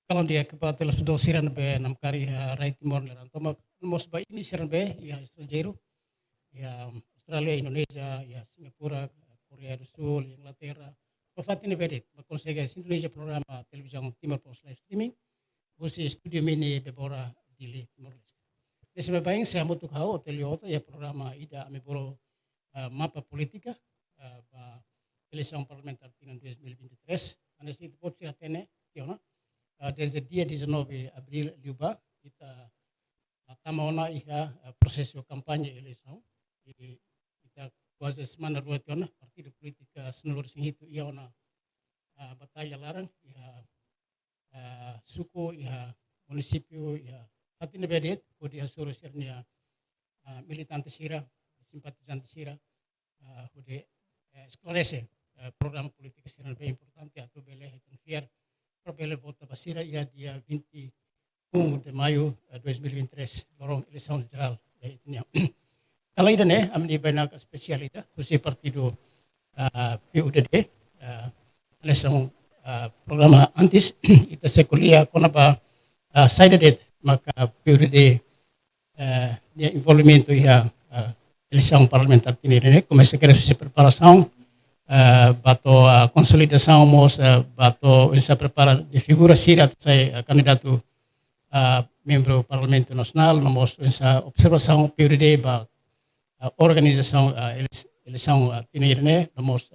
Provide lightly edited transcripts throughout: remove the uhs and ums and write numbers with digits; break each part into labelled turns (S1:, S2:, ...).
S1: Kalau dia kepada sudah siran be nam kari right timor leran toma mos ba ini siran be ya estrangeiro ya Australia, Indonesia, ya Singapura, Korea do Sul, Inglaterra. Infatti ne vedet, ma consegue Indonesia programa televisão Timor Post live streaming, você studio mini bebora di Timor Leste. Esse me bem se amutu kau teliota ya programa ida me boro mapa politika ba eleição parlamentar tingan 2023. Anes itu pot sira tene tiona. Desde dia 19 abril liuba kita tamaona iha prosesso kampanye eleição. Kita quase semana dua tiona partido politika seluruh sing itu ia ona batalha larang iha suku iha municipio iha hati ne bedet kodi hasoro sernia militante sira simpatizante sira kodi esclarece program politik sira bem importante atau bele confiar probele vota basira ia dia 21 de maio 2023 lorong eleição geral ya itu kalau ida ne amni bena spesialita kursi partido PUDD eleição programa antes ita sekulia konapa saída det maka PUDD dia envolvimento ia eleição parlamentar tinirene começa a querer se preparação bato consolidação mos bato essa prepara de figura sira saya candidato membro parlamento nasional mos essa observação PUDD ba organização eleição tinirene mos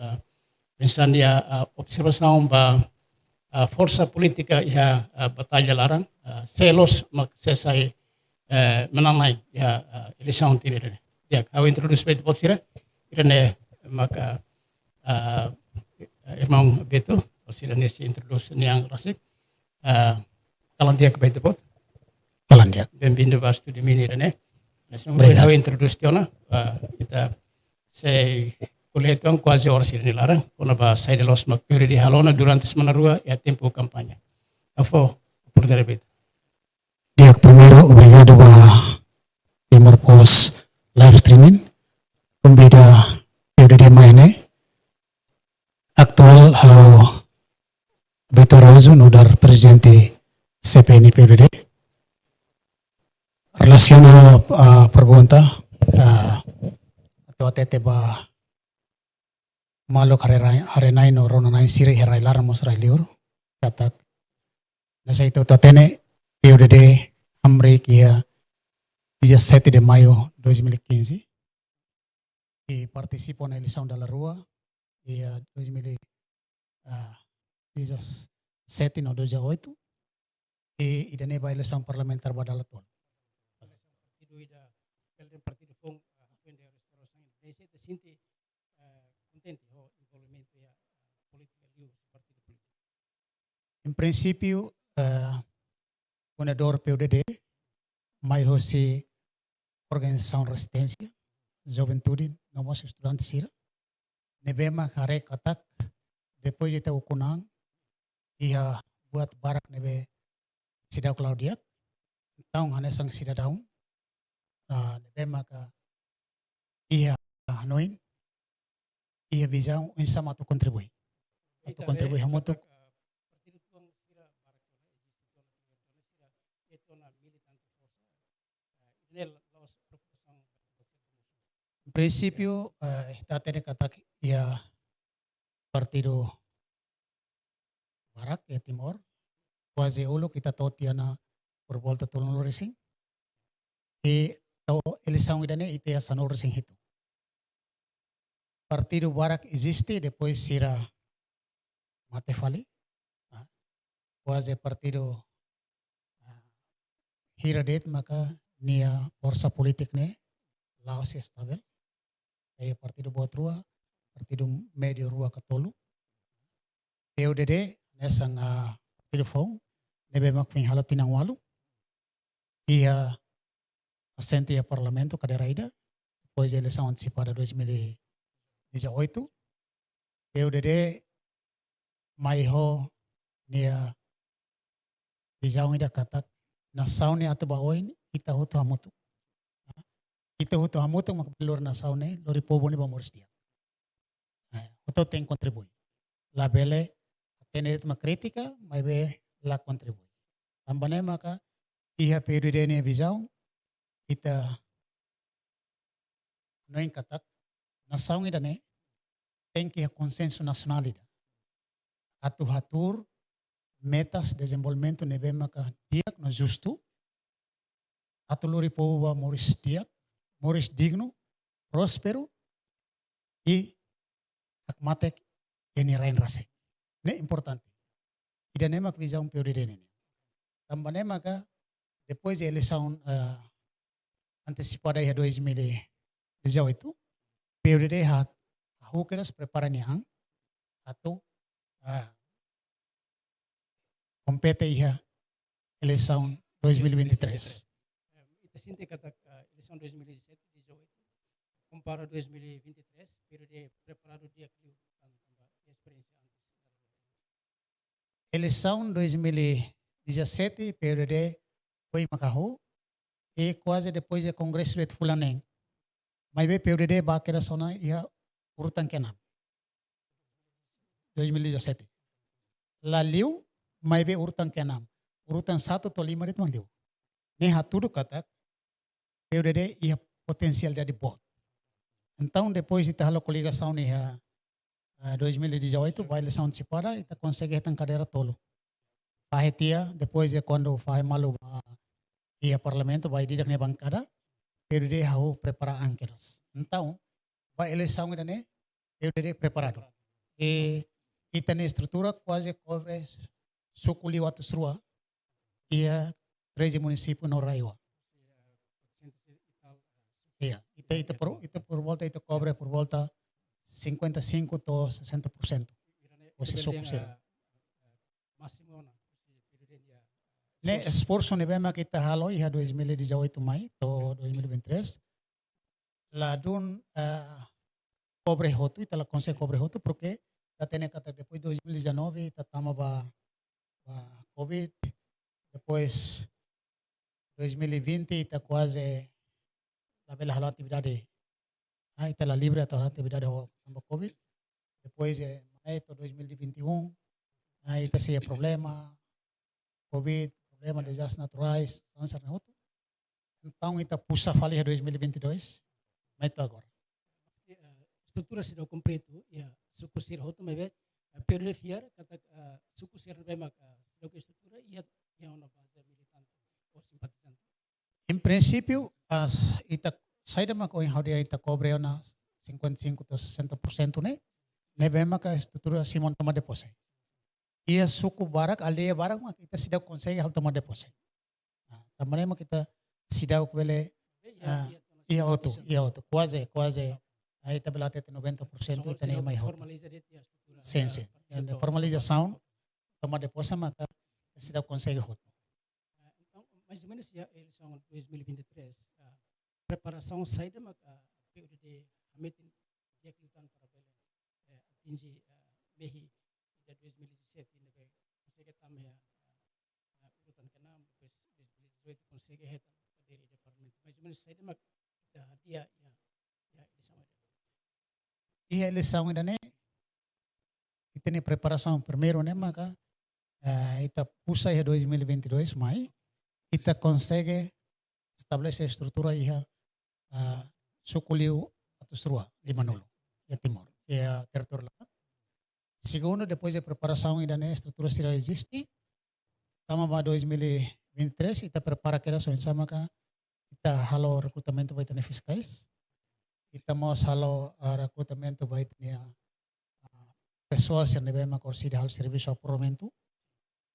S1: pensando observação ba força política ia batalha larang selos mak sesai menanai ya eleição tinirene ya kau introduce beto potira irene maka irmão Beto posira nesse introdução yang rasik kalau dia ke beto pot
S2: Kalan dia.
S1: bem-vindo ao estúdio mini irene nessa kau introduce tiona kita sei kuliah tuang quase horas irene larang kona ba sai de los mak di halona durante semana rua ya tempo kampanye afo por Beto.
S2: Dia primeiro obrigado a Timor Post live streaming pembeda PUDD maine aktual how Beto Araújo udar presidente CPN PUDD relaciona pergunta atau tete ba malo harenai no ronanai siri herai laramos rai liur katak nasa itu tatene PUDD Hamri kia 17 de maio 2015 e participou na eleição da Rua e 2017 no 2008 e idane ba eleição parlamentar badala tol
S1: partido fong vende restauração Indonesia te sinti contente o envolvimento ya política do partido político.
S2: Em princípio fundador PUDD mai hosi organização resistência juventude nomos estudantes sira nebema kare katak depois de ukunang ia buat barak nebe sida Claudia taung hanesang sida daung nebema ka ia noin ia visão insama tu contribui atau contribui hamotu prinsipio está tene katak ia partido Barak e Timor quase ulo kita tahu tiana por volta tolong racing e tahu eleição idane ite sanol racing itu partido Barak existe depois sira Matefali quase partido hiradet maka nia força politik ne Laos estável e partido Botrua partido Medio Rua Katolu PUDD nessa partido Fong nebe makfing halo tinang walu ia assente a parlamento caderaida depois da eleição antecipada 2018 PUDD maiho nia visão ida katak na saune atau baoin kita hutu hamutu kita hutu hamutu makapilor na saune lori pobo ni bamoris dia hutu tem contribui la bele tener uma crítica mas be la contribui Tambahnya maka iha PUDD ne visão ita noin katak nasaung ida ne tem que consenso nacional ida. Atur metas desenvolvimento nebe maka diak no justo. Atuluri povo moris diak, moris digno, próspero e akmatek ini rain rasek. Ne importante. Ida ne mak visão PUDD ne. Tambahnya maka depois da eleição antecipada em 2018, PUDD hukeras preparaniang atau compete iha eleição 2023.
S1: Ita sinti kata eleição 2017, 18, compara 2023, PUDD preparado dia que experiência antes.
S2: Eleição 2017, PUDD foi macahu e quase depois do Congresso de Fulaneng. Mas be PUDD bakera sona ia urutan kenam. 2017. Laliu, mas be urutan kenam. Urutan 1 to 5 itu mandiu. Ne haturu kata PUDD ia potensial jadi bot. Então depois de tal coligação ia 2018 vai eleição antecipada ita consegue retan cadeira tolo. Pahetia depois de quando faz malu ia parlamento vai didak ne bancada PUDD hau prepara angkeras. Então vai eleição ida ne PUDD preparado. E ita ne estrutura quase cobre sukuli watu srua ia 13 município no Raiwa. Iya, ita por volta ita cobre por volta 55 to 60%. Você sukusira.
S1: Máximo na.
S2: Ne esforço ne bema kita halo iha 2018 mai to 2023 la dun cobre hotu ita la consegue cobre hotu porque ta tene kata depois 2019 ita tama ba covid depois 2020 ita quase sabela halo atividade ita la libre ata atividade ho tamba covid depois mai to 2021 ita se problema covid problema de desastres naturais, então ita puxa fali 2022, mas itu agora.
S1: Estrutura sudah komplit ya suku sir hotu mebe PUDD fiar kata suku sir mebe suku estrutura ia yang na base militante ou simpatizante.
S2: Em princípio, as ita saída mako em haudia ita cobre na 55 to 60% ne bema ka estrutura simon toma depose. Ia suku barak aldeia barak mak kita sidak consegue hal toma depose. Também mak kita sidak bele ia auto quase aí tabela até 90% ita ne mai hot. Sim. A formalização toma depose mak sidak consegue hot.
S1: Então, mais ou menos ya eleição 2023, preparação saída mak PUDD meeting dia kita para bele atingir mehi de 2017 nebe consegue também urutan ke-6 depois 2018 consegue retan kadiri de parlamento mais ou menos saída mak dia eleição
S2: Ia eleição ainda né ita ne preparação primeiro né maka ita puxa em 2022 mai ita consegue estabelecer estrutura iha sukuliu atusrua di Manolo ya Timor ya território lá. Segundo, depois da preparação ainda a estrutura já existe. Estamos para 2023, kita prepara que era sama ka kita halo recrutamento vai ter fiscais. Estamos halo recrutamento vai ter pessoas yang devem corrigir hal serviço ao parlamento.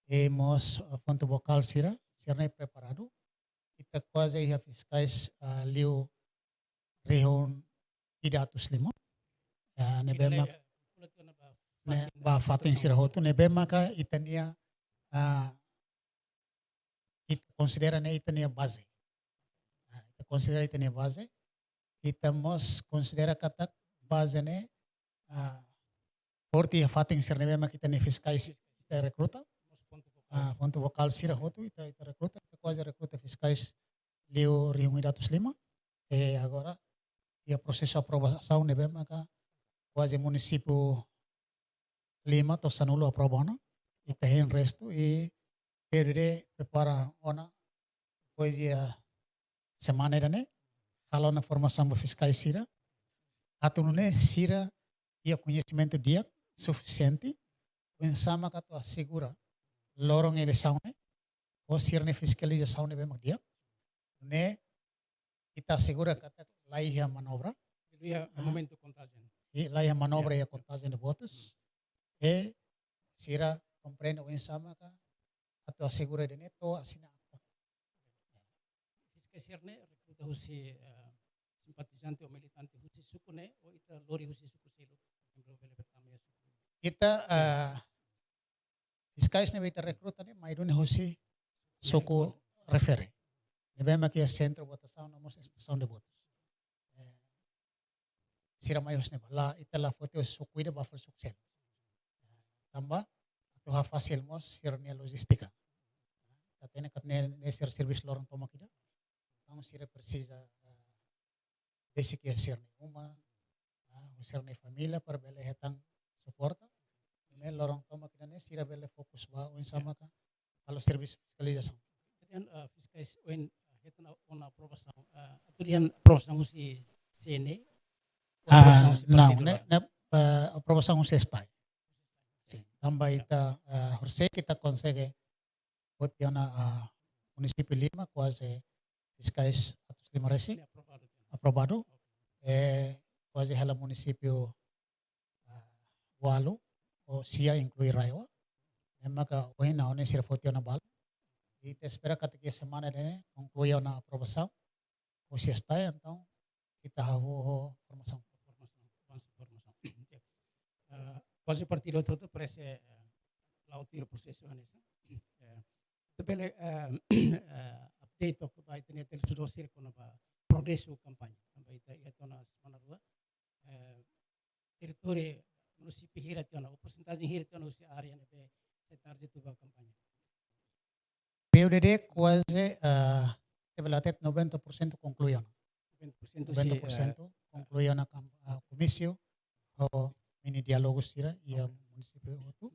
S2: Hemos ponto vocal sira preparado. Kita quase ia fiscais liu reunião 305. Nebema ne ba fatin sira hotu ne bema ka itania it considera ne itania base ita considera itania base ita mos considera kata base ne forti fatin sira ne bema kita ne fiscais ita recruta ponto vocal sira hotu ita recruta ita quase recruta fiscais leu reunião 305 e agora ia processo aprovação ne bema ka quase município 5 to Sanulo aprobano ita hen resto e PUDD prepara ona poesia semana dane kalau na formação fiscais sira atunune sira ia conhecimento dia suficiente sama kato assegura lorong eleição ne o sirne fiscalização ne bem dia ne kita assegura kata laiha manobra
S1: Dia momento contagem.
S2: e laiha manobra e a contagem de votos e sira compreende o sama ka atau assegura de neto asina akta
S1: Fiscalisirne recruta husi simpatizante o militante husi suku ne o ita lori husi suku selo.
S2: kita fiscais ne beta recruta ne maidune husi suku refere ne bema que centro votação na nossa estação de votos sira maius ne bala ita la foto suku ida buffer suksel tambah atau ha fácil mos sirne logistika tatene katne ne ser service lorong toma kida tamo sira precisa basic ya sirne uma sirne família para bele hetang suporta ne lorong toma kida ne sira bele fokus ba un sama ka kalau service fiscalização
S1: Kemudian fiskais wen hetan on aprovação atudian aprovação husi sene
S2: não ne aprovação un sextai sim tambah ita harusnya kita consegue buat yana município Lima quase fiscais 5 resi aprovado quase hala município Walu o Sia inclui Raiwa maka ohin na one sira foto na bal e te espera que semana de concluir na aprovação o se está então kita hawo formação
S1: quase partido todo parece lautir processo anessa tebele update ko ba ito niya sudah sir ko na ba progreso kampanya sampai ito na semana dua teritori município hira ito na o porcentagem hira ito na si area na be sa target to ba kampanya
S2: PUDD quase tebelatet 90% concluiu
S1: 90%
S2: concluiu na comissão o mini diálogo sira ia município outro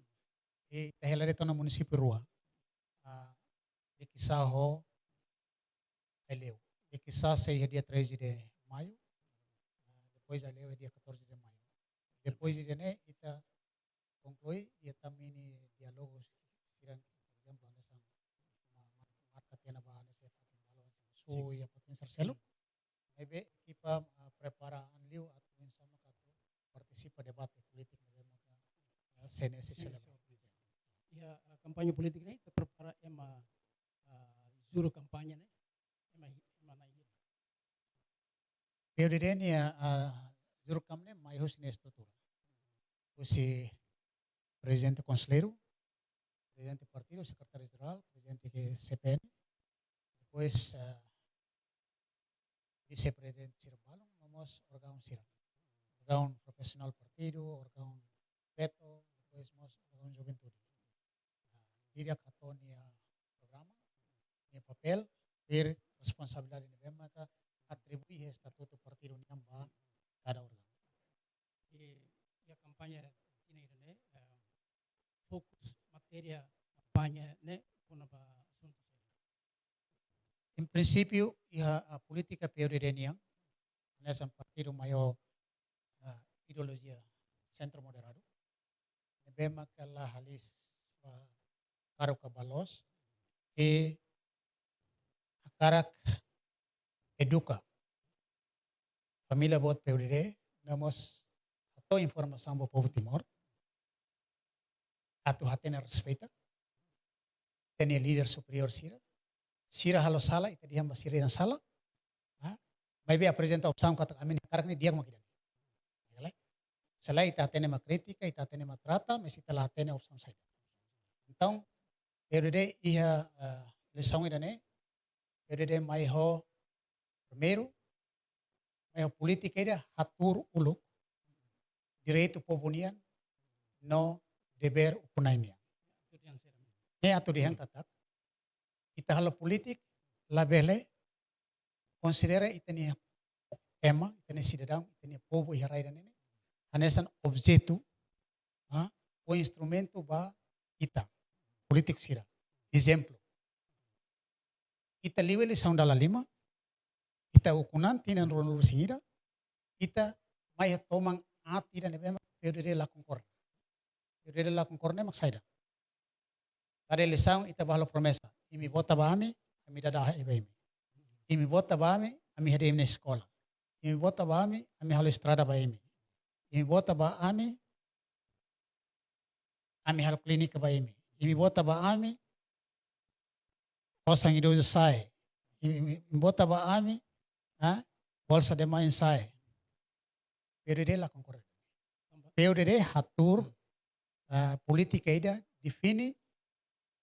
S2: e tahela reto na município Rua de kisah ho eleu de kisah sei dia 13 de maio depois eleu dia 14 de maio depois de ne kita conclui ia mini diálogo sira yang planesan marca tiana bahana se so ia potensial selo maybe kita prepara anliu atau sama katu partisipa debate politik na CNS
S1: ya kampanye politik ini terprepara ema juru kampanye ne ema na ini
S2: PUDD ni juru kamne maihus ni estrutura usi presidente conselheiro presidente partido secretário geral presidente que CPN depois vice-presidente Sirbalong nomos órgão Sira órgão profissional partido órgão veto depois mos órgão juventude dia katonia programa ni papel per responsabilidade ni bema ka atribui estatuto partido ni amba cada órgão
S1: ya kampanye ini ne fokus materia kampanye ne kuna ba asunto
S2: em princípio a política PUDD ni nessa partido maior ideologia centro moderado ni bema ka la halis karo kabalos e akarak educa família bot PUDD namos atau informação bo povo Timor atu hatena respeita tenia líder superior sira halo sala ita dia sira na sala maybe apresenta opção kata kami karak ni dia makida sala ita hatena ma kritika ita hatena ma trata mas ita la hatena opção saja então PUDD ia lição ida ne PUDD mai ho primeiro mai ho política ida hatur uluk direito pobunian no deber upunainia ne atu dihan katak kita halo politik la bele considera itani tema itani cidadão itani povo iharai dan ini hanesan objeto o instrumento ba ita politik sira Exemplo. Ita liwili saung dala lima, ita ukunan tinan ronulu singira, ita maya tomang ati dan ebema periode lakong korne. Periode lakong korne maksaida. Kare lisaung ita bahalo promesa. Imi bota bahami, kami dadaha ibaimi. Imi bota bahami, kami hadim na sekolah. Imi bota bahami, kami halo estrada bahimi. Imi bota bahami, kami halo klinik bahimi. Imi bota bahami, kosang idoso sai. Imi bota bahami, bolsa de main sai. PDD lah kongkor. PDD hatur politika ida defini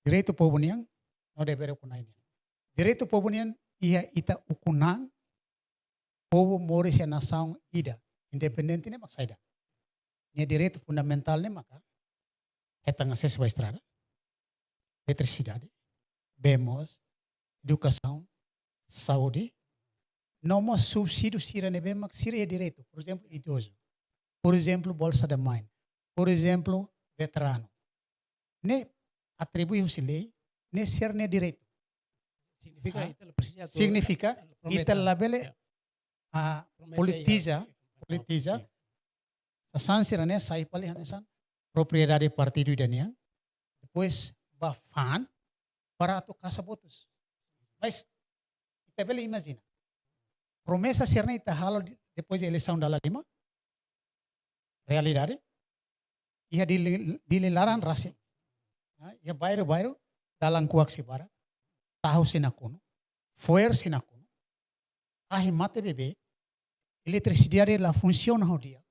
S2: direito pobunian no debere kunai. Direito pobunian ia ita ukunang povo moris ya nasaung ida independente ne maksaida. Nia direito fundamental ne maka hetang acesso à estrada, eletricidade, bemos, educação, saúde. Não subsídio sira ne bemak sira é direito. Por exemplo, idoso. Por exemplo, bolsa de mãe. Por exemplo, veterano. Ne atribui o lei, ne ser ne direito. Significa ita labele politiza sansira ne sai pali hanesan propriedade partido idanian. Depois ba fan para atu casa votos. Mas ita bele imagina. Promessa serna ita halo depois da eleição da lima. Realidade. Ia dililaran rasi. Ia bairo dalam kuak si bara. Tahu sinakuno. Foer sinakuno. Ahi mate bebe. Eletricidade la funciona ho dia.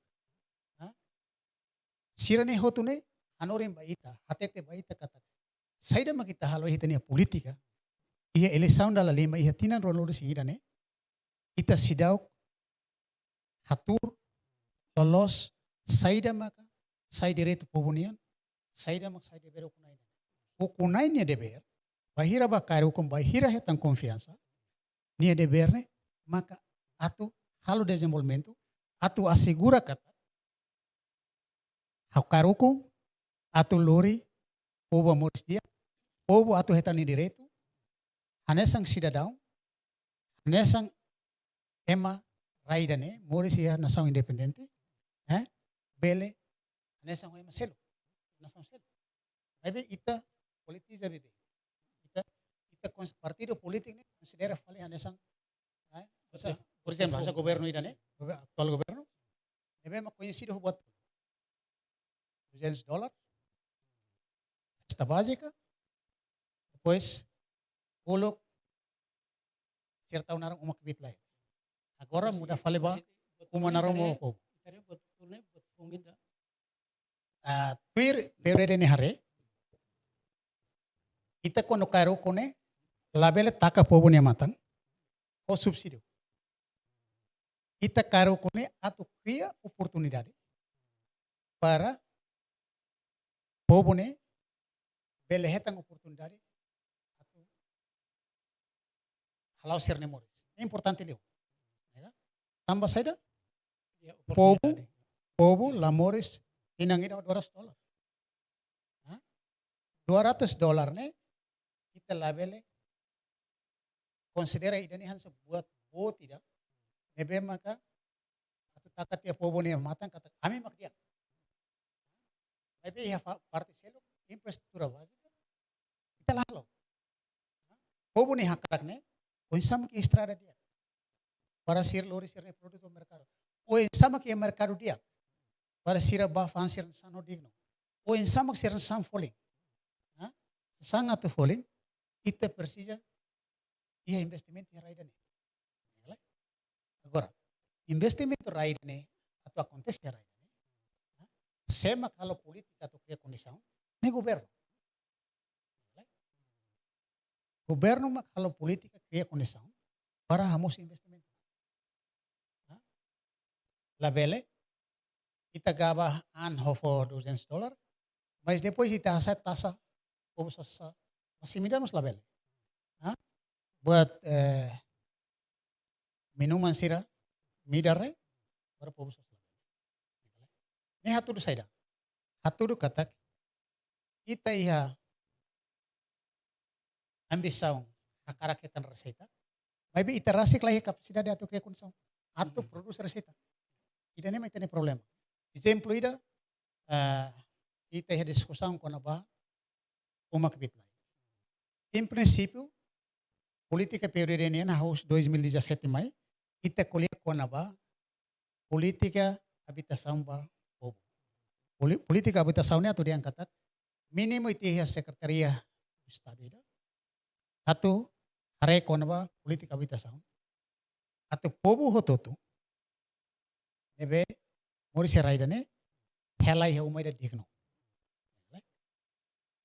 S2: Sirane hotune anorim baita. Hatete baita kata. Saida makita halo hitania politika. Ia eleição da lima. Ia tinan ronolo singirane. Ita sidauk hatur lolos saida maka sai direito pobunian saida mak sai deber ukunai. Ukunai nia deber bahira bakar hukum bahira hetang confiança nia deber ne maka atu halo desenvolvimento atu assegura kata hakar hukum atu lori povo moris dia povo atu hetang ni direito hanesang cidadão hanesang Ema raidane moris ia nação independente, bele nação ema selo, nação selo. Tapi ita politiza bebe, ita partido político ne considera fale nação, por exemplo, asa governo ida ne, atual governo, ebe ma conhecido buat $200, cesta básica, depois polo certa unarang umak bit lain. Agora muda fale ba kumanaro mo ko. Tuir periode ni hare. Ita kono karo kone labele taka pobo ni matang o subsídio. Ita karo kone atu cria oportunidade para pobo ne bele hetang oportunidade atu halau ser nemoris. É importante leu. Tambah saja, povo, lamores, tinangira $200. $200 ne, kita labele, considera idani han sebuat bo tidak, nebe maka, atau takat ya povo ne matang kata kami mak dia. Nebe ya parti selo, infrastruktura básica, kita lalo. Povo ne hakrak ne, konsam ki estrada dia. Para sir lori sir ne produto mercado. O sama que mercado dia. Para sir ba fan sir sano digno. O sama que sir san foling. Sangat foling. Ita persija ia investimento yang raida ne. Agora, investimento raida ne atau acontece raida ne. Sema kalau politika atau cria condição, ne governo. Governo mak kalau politika cria condição para hamos investimento. La bele, kita gaba anho for $200, mas depois kita aset tasa, como masih midamos la bele. Buat minuman sira, midare, para pobos. Ini hatudu saida, hatudu katak, kita iha ambição hakara ketan receita. Maybe ita rasik lahi capacidade atau kaya konsum atau produs receita. Ida nem itene problema. Exemplo ida ita ia discussão com a ba uma kapitla. Em princípio, política peridenia na house 2017 mai ita colher com a ba política habitação ba povo. Política habitação ni atau dia kata mínimo ita ia secretaria do estado ida. Atau hare com a ba política habitação. Atau povo hototo nebe mori seraida ne helai he umai da digno.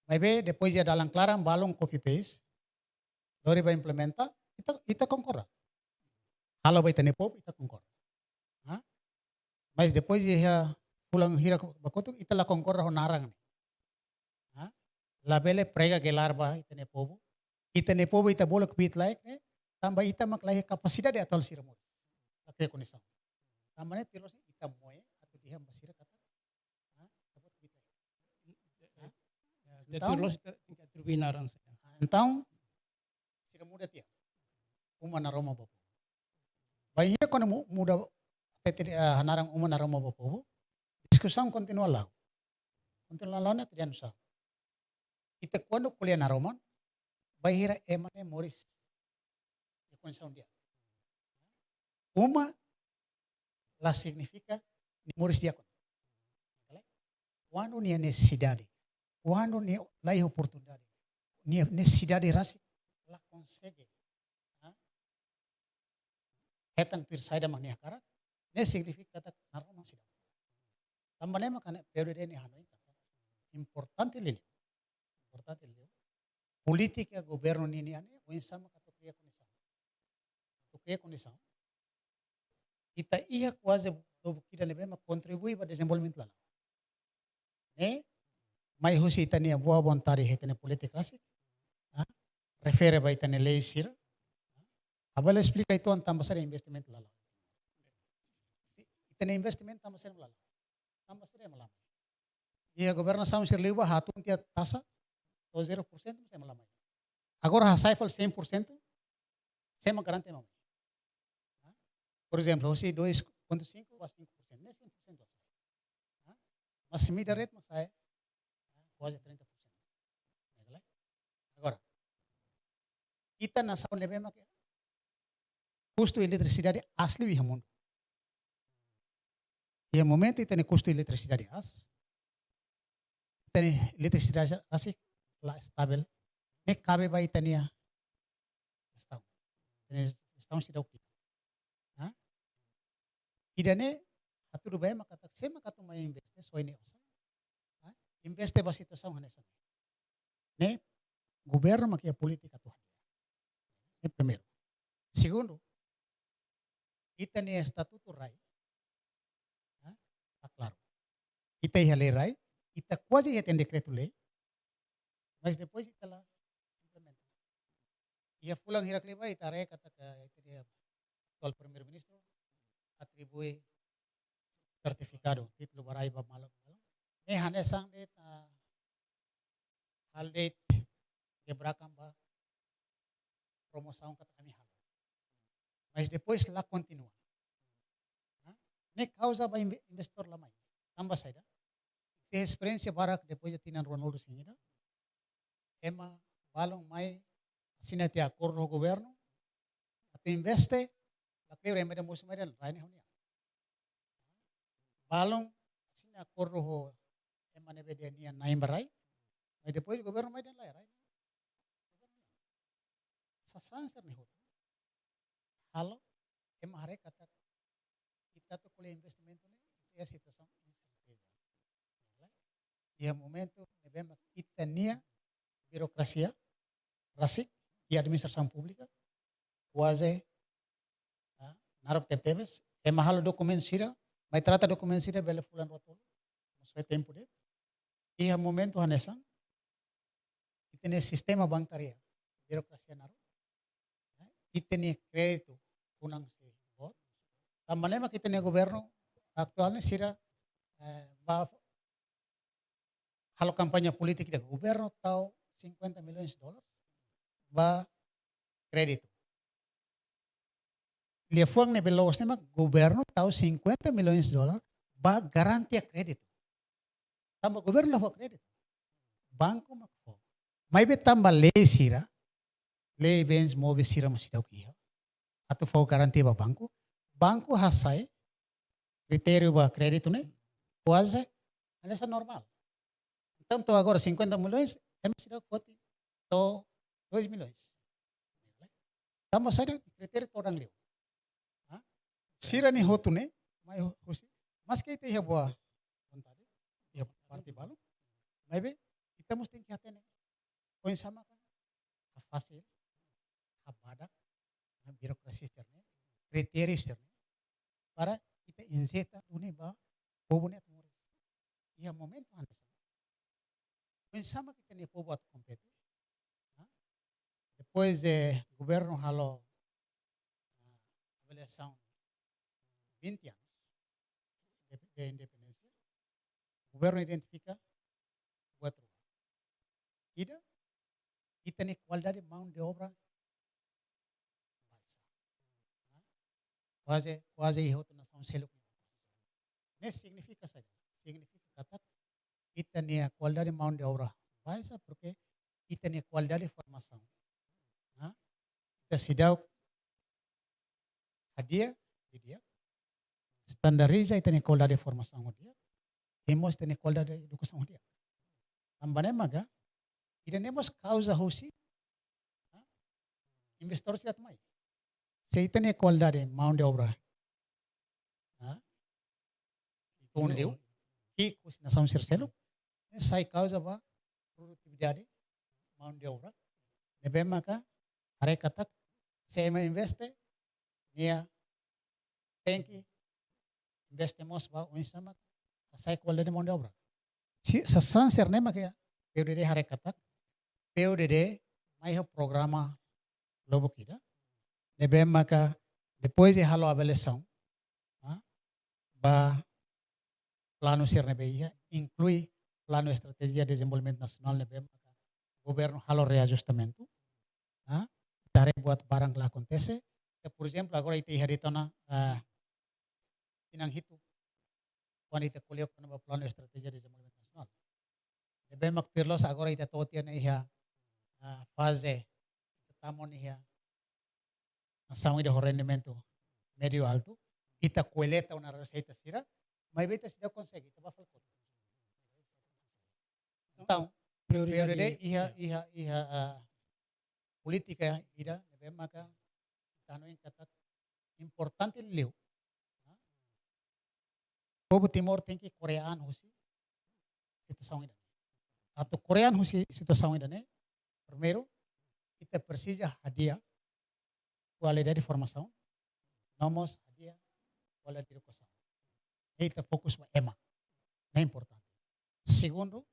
S2: Maybe depois dia dalam clarang balong copy paste, lori ba implementa, ita concorda. Halo ba itane pop, ita concorda. Mas depois dia pulang hira bakoto, ita la concorda ho narang ni. La bele prega gelar ba itane povo. Itane povo ita bolak bit like ne, tambah ita maklahi kapasidade atol siramot. Lakre konisam. Tambah ne tilos ita moe atau dia masira kata. Então, sira muda tia, uma na Roma bopo. Bahia quando muda hanarang uma na Roma bopo, discussão continua lá na triano sa. Ita quando kuliah na Roma, bahia emane Morris, e condição dia. Uma lá significa Morris dia quando nia necessidade. Quando lai oportunidade, necessidade rasi, la consegue. Hetang tir saida mania kara, ne significa kata naroma sida. Tambane makane periode ni hanoi kata importante lili. Politika governo ni ane, o insama kata kria condição. Ita ia quase do kira nebe ma contribui para desenvolvimento lá. Ne mai husi itania buah bontari hetene politik rasik. Refere ba itane lei sira. Abala explica itu tambah sere investimento lala. Itane investimento tambah sere lala. Tambah sere malama. Ia governação sir liba hatun tia tasa 0% se malama. Agora ha saifal 100% sema garante mama. Por exemplo, hosi 2.5 was 5%, ne 100%. Mas mida rate mas saya quase 30%. Agora, kita nasaw nebe mak custo eletricidade asli vi mundo. E o momento itane custo eletricidade itane eletricidade asik la stabil. Ne cabe ba itania estão sida ok. Idane aturu ba makatak sema katu may investe so ini osa. Investe ba situação hanesa. Ne governo makia politika Tuhan. Ne primeiro. Segundo, ita ne estatuto rai. Claro. Ita ia lei rai, ita quase ia ter decreto lei. Mas depois ita lá implementa. Ia pulang Hirakleba ita rai kata ita dia atual primeiro ministro atribui sertificado título barai ba malam. Ne hanesang det hal det gebrakam ba promoção kata kami hal. Mas depois lá continua. Ne causa ba investor lamai. Tambah saida. Te experiência barak depois de tinan Ronaldo Singida. Ema balong mai sina te acordo governo. Ate investe la que remeda musim mai dan raine honia. Balong sina acordo ho ema nebe dia nia naim barai. Mas depois o governo mai dan lai rai. Sasan ser ni ho. Halo ema hare kata kita tu kuliah investimento ni ia situação incerteza. Ia momento nebe kita nia birokrasia rasik e administração pública quase narap tebes é mahalo documento sira mas trata documento sira bele fulan rotolo mas é tempo de e a momento hanesan itene sistema bancário birokrasia naro itene crédito punang se bot tambane mak itene governo aktualnya sira ba halo kampanye politik de governo tau $50 milhões ba crédito. Lia fuang ne belos ne mak governo tahu 50 milhões de dólares ba garantia crédito. Tamba governo lah crédito. Banco mak fo. Mai be tamba lei sira. Lei bens mobil sira musidau kia. Atau fo garantia ba banco. Banco hasai critério ba crédito ne quase essa normal. Então tô agora 50 milhões, é musidau koti to 2 milhões. Tamba saja critério to orang liu. Sira ni hotu ne, mai hosi. Mas que te boa vontade, ia parte balu. Mai be kita mesti kihatene. Poin sama kan, a fácil, a badak, a birokrasi terne, kriteria terne. Para kita injeta une ba pobone tumore. Ia momento anda sama. Poin sama kita ni pobo at compete. Depois governo halo avaliação 20 anos de independência, o governo identifica quatro. Ida, kita ni qualidade de mão de obra quase ihot na sa selok. Ne significa saja, significa kata kita ni qualidade de mão de obra baixa porque kita ni qualidade de formação. Kita sidau hadiah dia standariza itani qualidade de formação dia temos itani qualidade de educação dia também maga ida nemos causa hosi investor siat mai se itani qualidade mão de obra com leu que nação selo sai causa ba produtividade mão de obra nebe maga are katak se investe nia tenki investemos ba unsama sai qualidade de mão de obra. Si sasanser ne makia PUDD hare katak PUDD mai ho programa lobo kida nebe maka depois de halo avaliação ba plano ser nebe ia inclui plano estratégia de desenvolvimento nacional nebe maka governo halo reajustamento tare buat barang lah acontece. Por exemplo, agora ite haritona inang hitu. Quando ite kuliah kana plano estratégia de desenvolvimento nacional. Debe maktirlos agora ite totia na iha fase tamo niha ação de rendimento médio alto. Ita coleta uma receita sira, mas beta se deu consegue, ita vai falar. Então, prioridade iha política ida debe maka tano yang kata importante leu. Povo Timor tem que coreano husi situação ida. Atau coreano husi situação ida ne. Primeiro, kita precisa hadiah qualidade de formação. Nomos hadiah qualidade de educação. Kita fokus ba EMA. Não é importante. Segundo,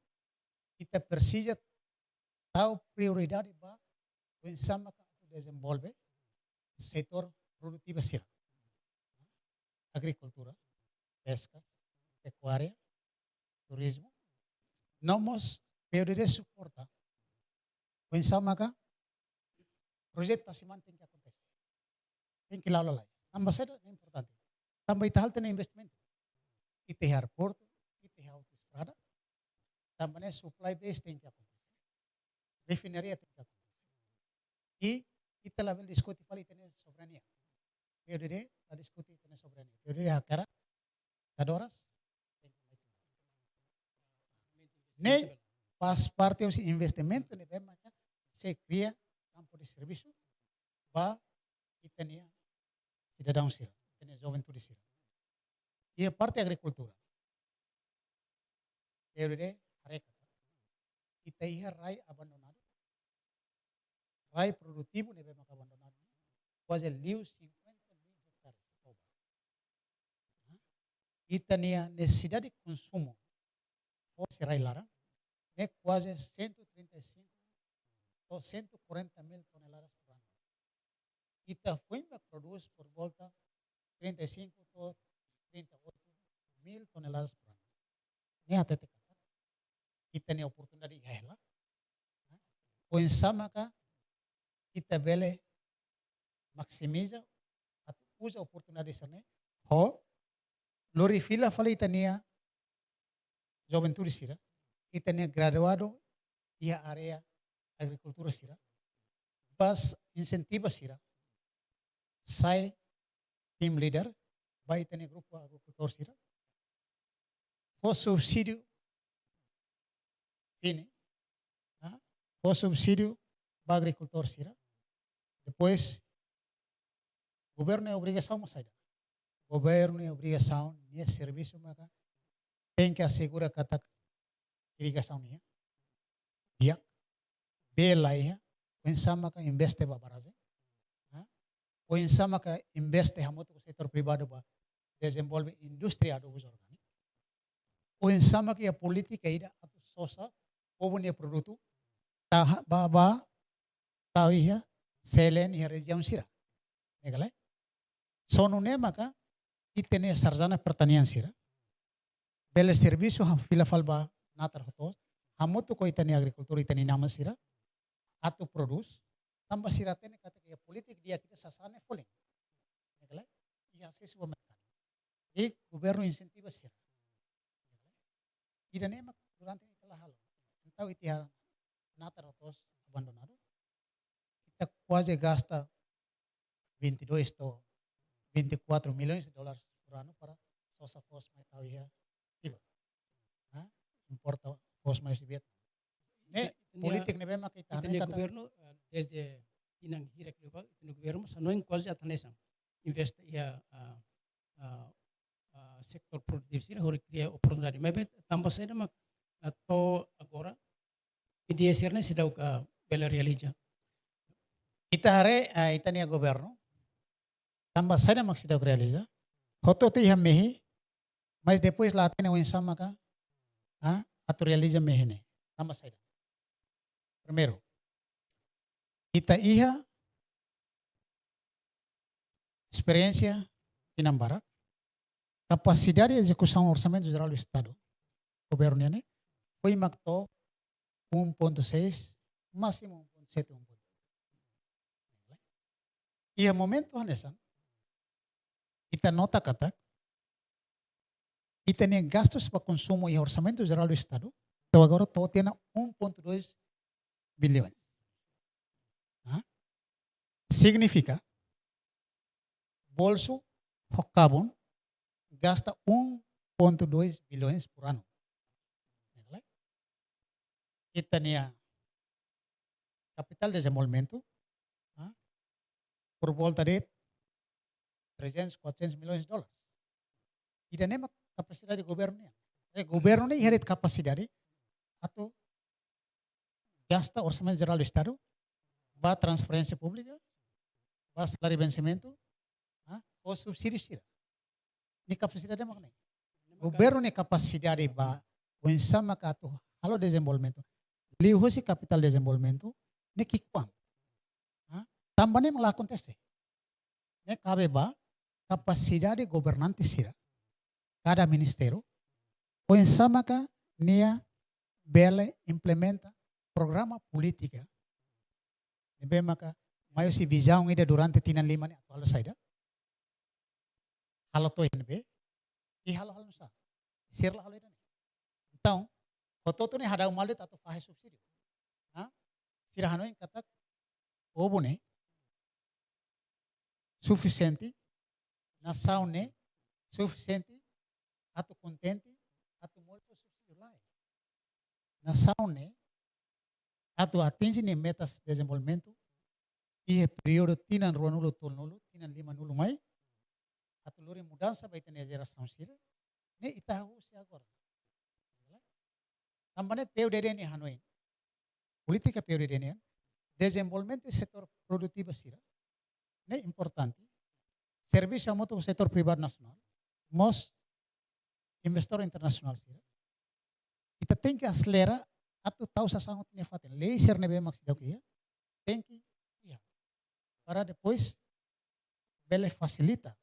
S2: kita precisa tahu prioridade ba sama desenvolve setor produtivo sira. Agricultura, pesca, pecuária, turismo. Nomos PUDD suporta. Sama ka projeto tasiman tem que acontecer. Tem que lalalai. Tambah saja importante. Tambah itahal na investimento. Ite airporto, ite autoestrada. Tambah supply base tem que acontecer. Refineria tem que acontecer. E kita lá discutir para ter soberania. PUDD lá discutir ter soberania. PUDD hakara kadoras. Ne pas parte os investimento ne bem maka se cria campo de serviço ba kita nia cidadão sira, kita juventude sira. E a parte agricultura. PUDD hareka. Kita ia rai abandonado. Rai produtivo ne bem abandonado. Quase liu 50.000 hectares. Itania necessidade de consumo. Fosse rai larang. Ne quase 135 ou 140.000 toneladas por ano. Ita Fuimba produz por volta 35 ou 38.000 toneladas por ano. Ne até te kata. Kita ne oportunidade ihela. Poin sama ka kita bele maximiza atau usa oportunidades né ho lori fila fala itania juventude sira itania graduado ia area agricultura sira bas incentiva sira sai team leader vai itania grupo agricultor sira ho subsídio ini ho subsídio para agricultor sira depois governo é obrigação mas sai governo é obrigação nia serviço maka tem que assegurar kata irrigação nia dia bela ia pensama ka investe ba baraze pensama ka investe hamoto ko setor privado ba desenvolve indústria do uso orgânico pensama que a política ida atu sosa povo ne produto ta ba ia selen ia região sira negale sono ne maka itene sarjana pertanian sira bele serviço ham fila falba natar hotos hamoto ko itani agricultura itani nama sira atu produce tamba sira tene kata que politik dia kita sasane foling negale ia sesuatu mercado e governo incentiva sira ida ne mak durante itulah hal então itia natar hotos abandonado kita quase gasta 22 to 24 milhões de dólares por ano para sosa fos mais tahu ya tiba importa fos mais viet ne politik ne bema kita ne
S1: Itania
S2: kata
S1: governo desde inang hirek lepa itania governo sanoin quase atanesam investe ia sektor produktif sira hori cria oportunidade mebe tambah saja mak atau agora ideia sirne sidau ka bela realiza
S2: kita hare itania governo tambah sana maksida realiza hoto ti mehi mas depois lá tem o ensama ka atu realiza mehi ne tambah saida primeiro kita iha experiência inambara capacidade de execução do orçamento geral do estado governo ne foi macto 1.6 máximo 1.7 1.8 iha momento hanesan kita nota kata kita tem gastos para consumo e orçamento geral do estado então agora todo tem 1.2 bilhões significa bolso Hokkabon gasta 1.2 bilhões por ano kita tem capital de desenvolvimento por volta de 300, 400 milhões de dólares. E da nema capacidade do governo. O governo nem heret capacidade atau gasta orçamento geral do estado, vai transferência pública, vai salário de vencimento, ou subsídio sira. Ni capacidade makna. Governo ni capacidade ba unsama ka to halo desenvolvimento. Liu si capital desenvolvimento ni kikwan. Tambah ni melakukan tes. Ne cabe ba capacidade governante sira cada ministério o ensama ka nia bele implementa programa política nebe maka mayo si visão ida durante tinan lima ni atau saida halo to nebe e halo nusa sirla halo ida então foto ni hada umalit atau fahe subsídio sira hanoin katak obone suficiente nação ne suficiente atau contente atau muito subsídio lá nação ne atau atinge ne metas de desenvolvimento e período tinan rua nulo tol nulo tinan lima nulo mai atau lori mudança vai ter geração sira ne itahu se agora tambane PUDD ne hanoin política PUDD ne desenvolvimento setor produtivo sira ne importante serviço ao setor privado nacional mos investor internacional sira kita tem que acelerar atau tahu sasangot ne faten laser ne be maksud aku ya tem que para depois bele facilita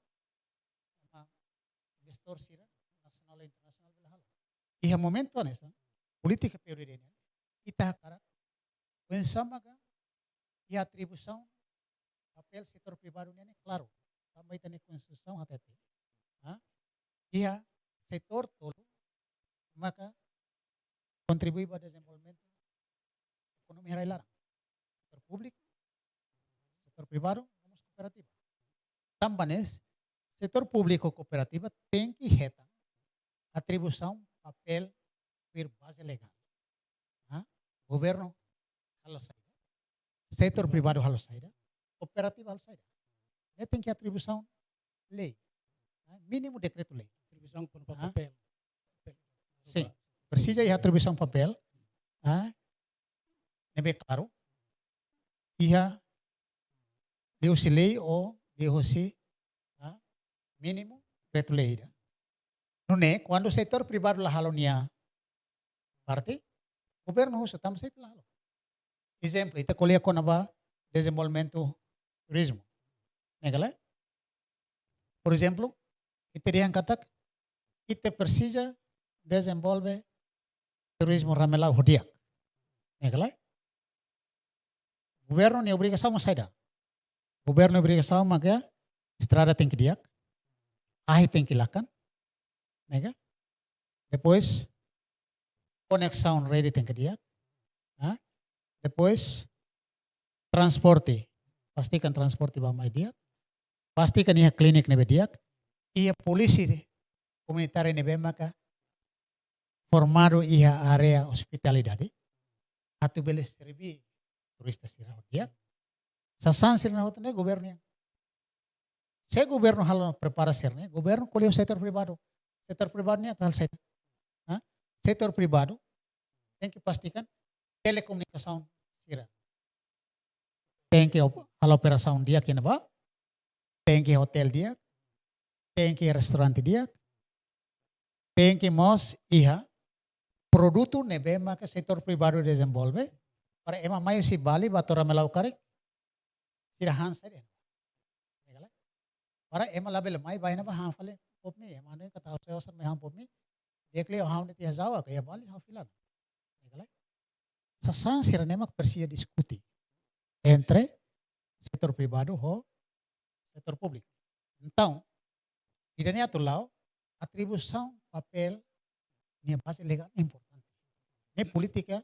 S2: investor sira nasional e internasional bela hal iha momento nessa política PUDD ne kita cara pensama ka e a atribuição, papel setor privado ini claro. Também tem Constituição até ti. E a setor tolo, maka contribui para o desenvolvimento ekonomi harailarang. Setor público, setor privado, vamos cooperativa. Tambanes, setor público cooperativa tem que reta atribuição, papel, per base legal. Governo harus saída, setor privado harus saída, cooperativa harus saída. Tem que atribuição lei, mínimo decreto-lei.
S1: Atribuição por papel.
S2: Sim, precisa de atribuição papel, é claro, e deu-se lei ou deu-se mínimo decreto-lei. Não é? Quando o setor privado lá halonia parte, o governo usa tam sa ito. Exemplo, ita kolya ko na ba desenvolvimento turismo. Negala? Por exemplo, ita diyan katak, ita precisa desenvolve turismo ramelau hodiak. Negala? Governo ni obrigação mas saída. Governo obrigação maka estrada tem que diak, ahi tem que lakan. Nega? Depois conexão ready tem que diak. Depois transporte, pastikan transporte ba mai diak. Pastikan ia klinik nebe diak. Ia polisi komunitária nebe maka formado ia area hospitalidade. Atu bele servi turista sirah diak. Sasan sirna hotne governo. Se governo halo prepara sirne, governo kolio setor privado. Setor privado ni atal saída. Setor privado tem que pastikan telekomunikasi sira. Tem que hal operação dia que neba, tem que hotel dia, tem que restaurante dia, tem que mos iha produto nebe maka setor privado desenvolve para ema mayo si Bali batora melau karek sirahan saja. Para ema label mai baina ba han fale pop me ema ne kata hotel में हम pop me देख लियो हाँ ने तिहा जावा कया Bali हाँ filan. Sasan sira nemak persia diskuti entre setor privado ho setor público. Então, idane atulau atribuição papel ni base legal importante. Ne política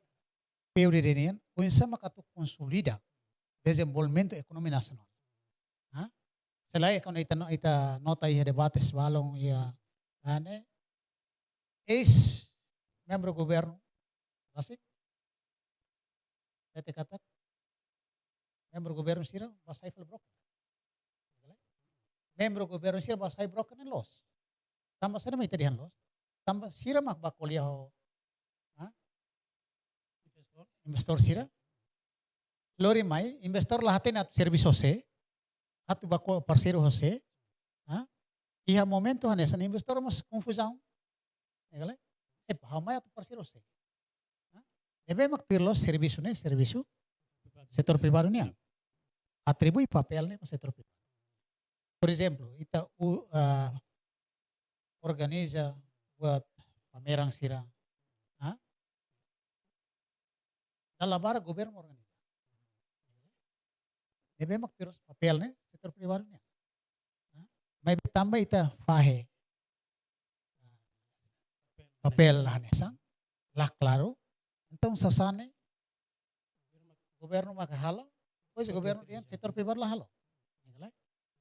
S2: PUDD unsa makatu konsolida desenvolvimento ekonomi nasional. Selain kalau ita nota ia debates balong ia ane ex-membro governo Rasik. Saya kata membro governo sira basai broken. Membro governo sira basai broken and loss. Tambah sana may tadihan loss. Tambah sira makbakolya ho investor sira. Lori mai investor lahatin at serviso se at bako parceiro se. Iha momento hanesan investor mas confusão. Negale? Pahamay at parceiro se. Deve maktirlo serviço, né? Serviço setor privado niya. Atribui papel né para setor privado. Por exemplo, ita organiza buat pamerang sira. Nalabara governo organiza. Deve maktirlo papel né setor privado niya. May tambah ita fahe papel hanesan lah claro. Então sasane governo makahalo, pois governo diyan setor privado lah halo.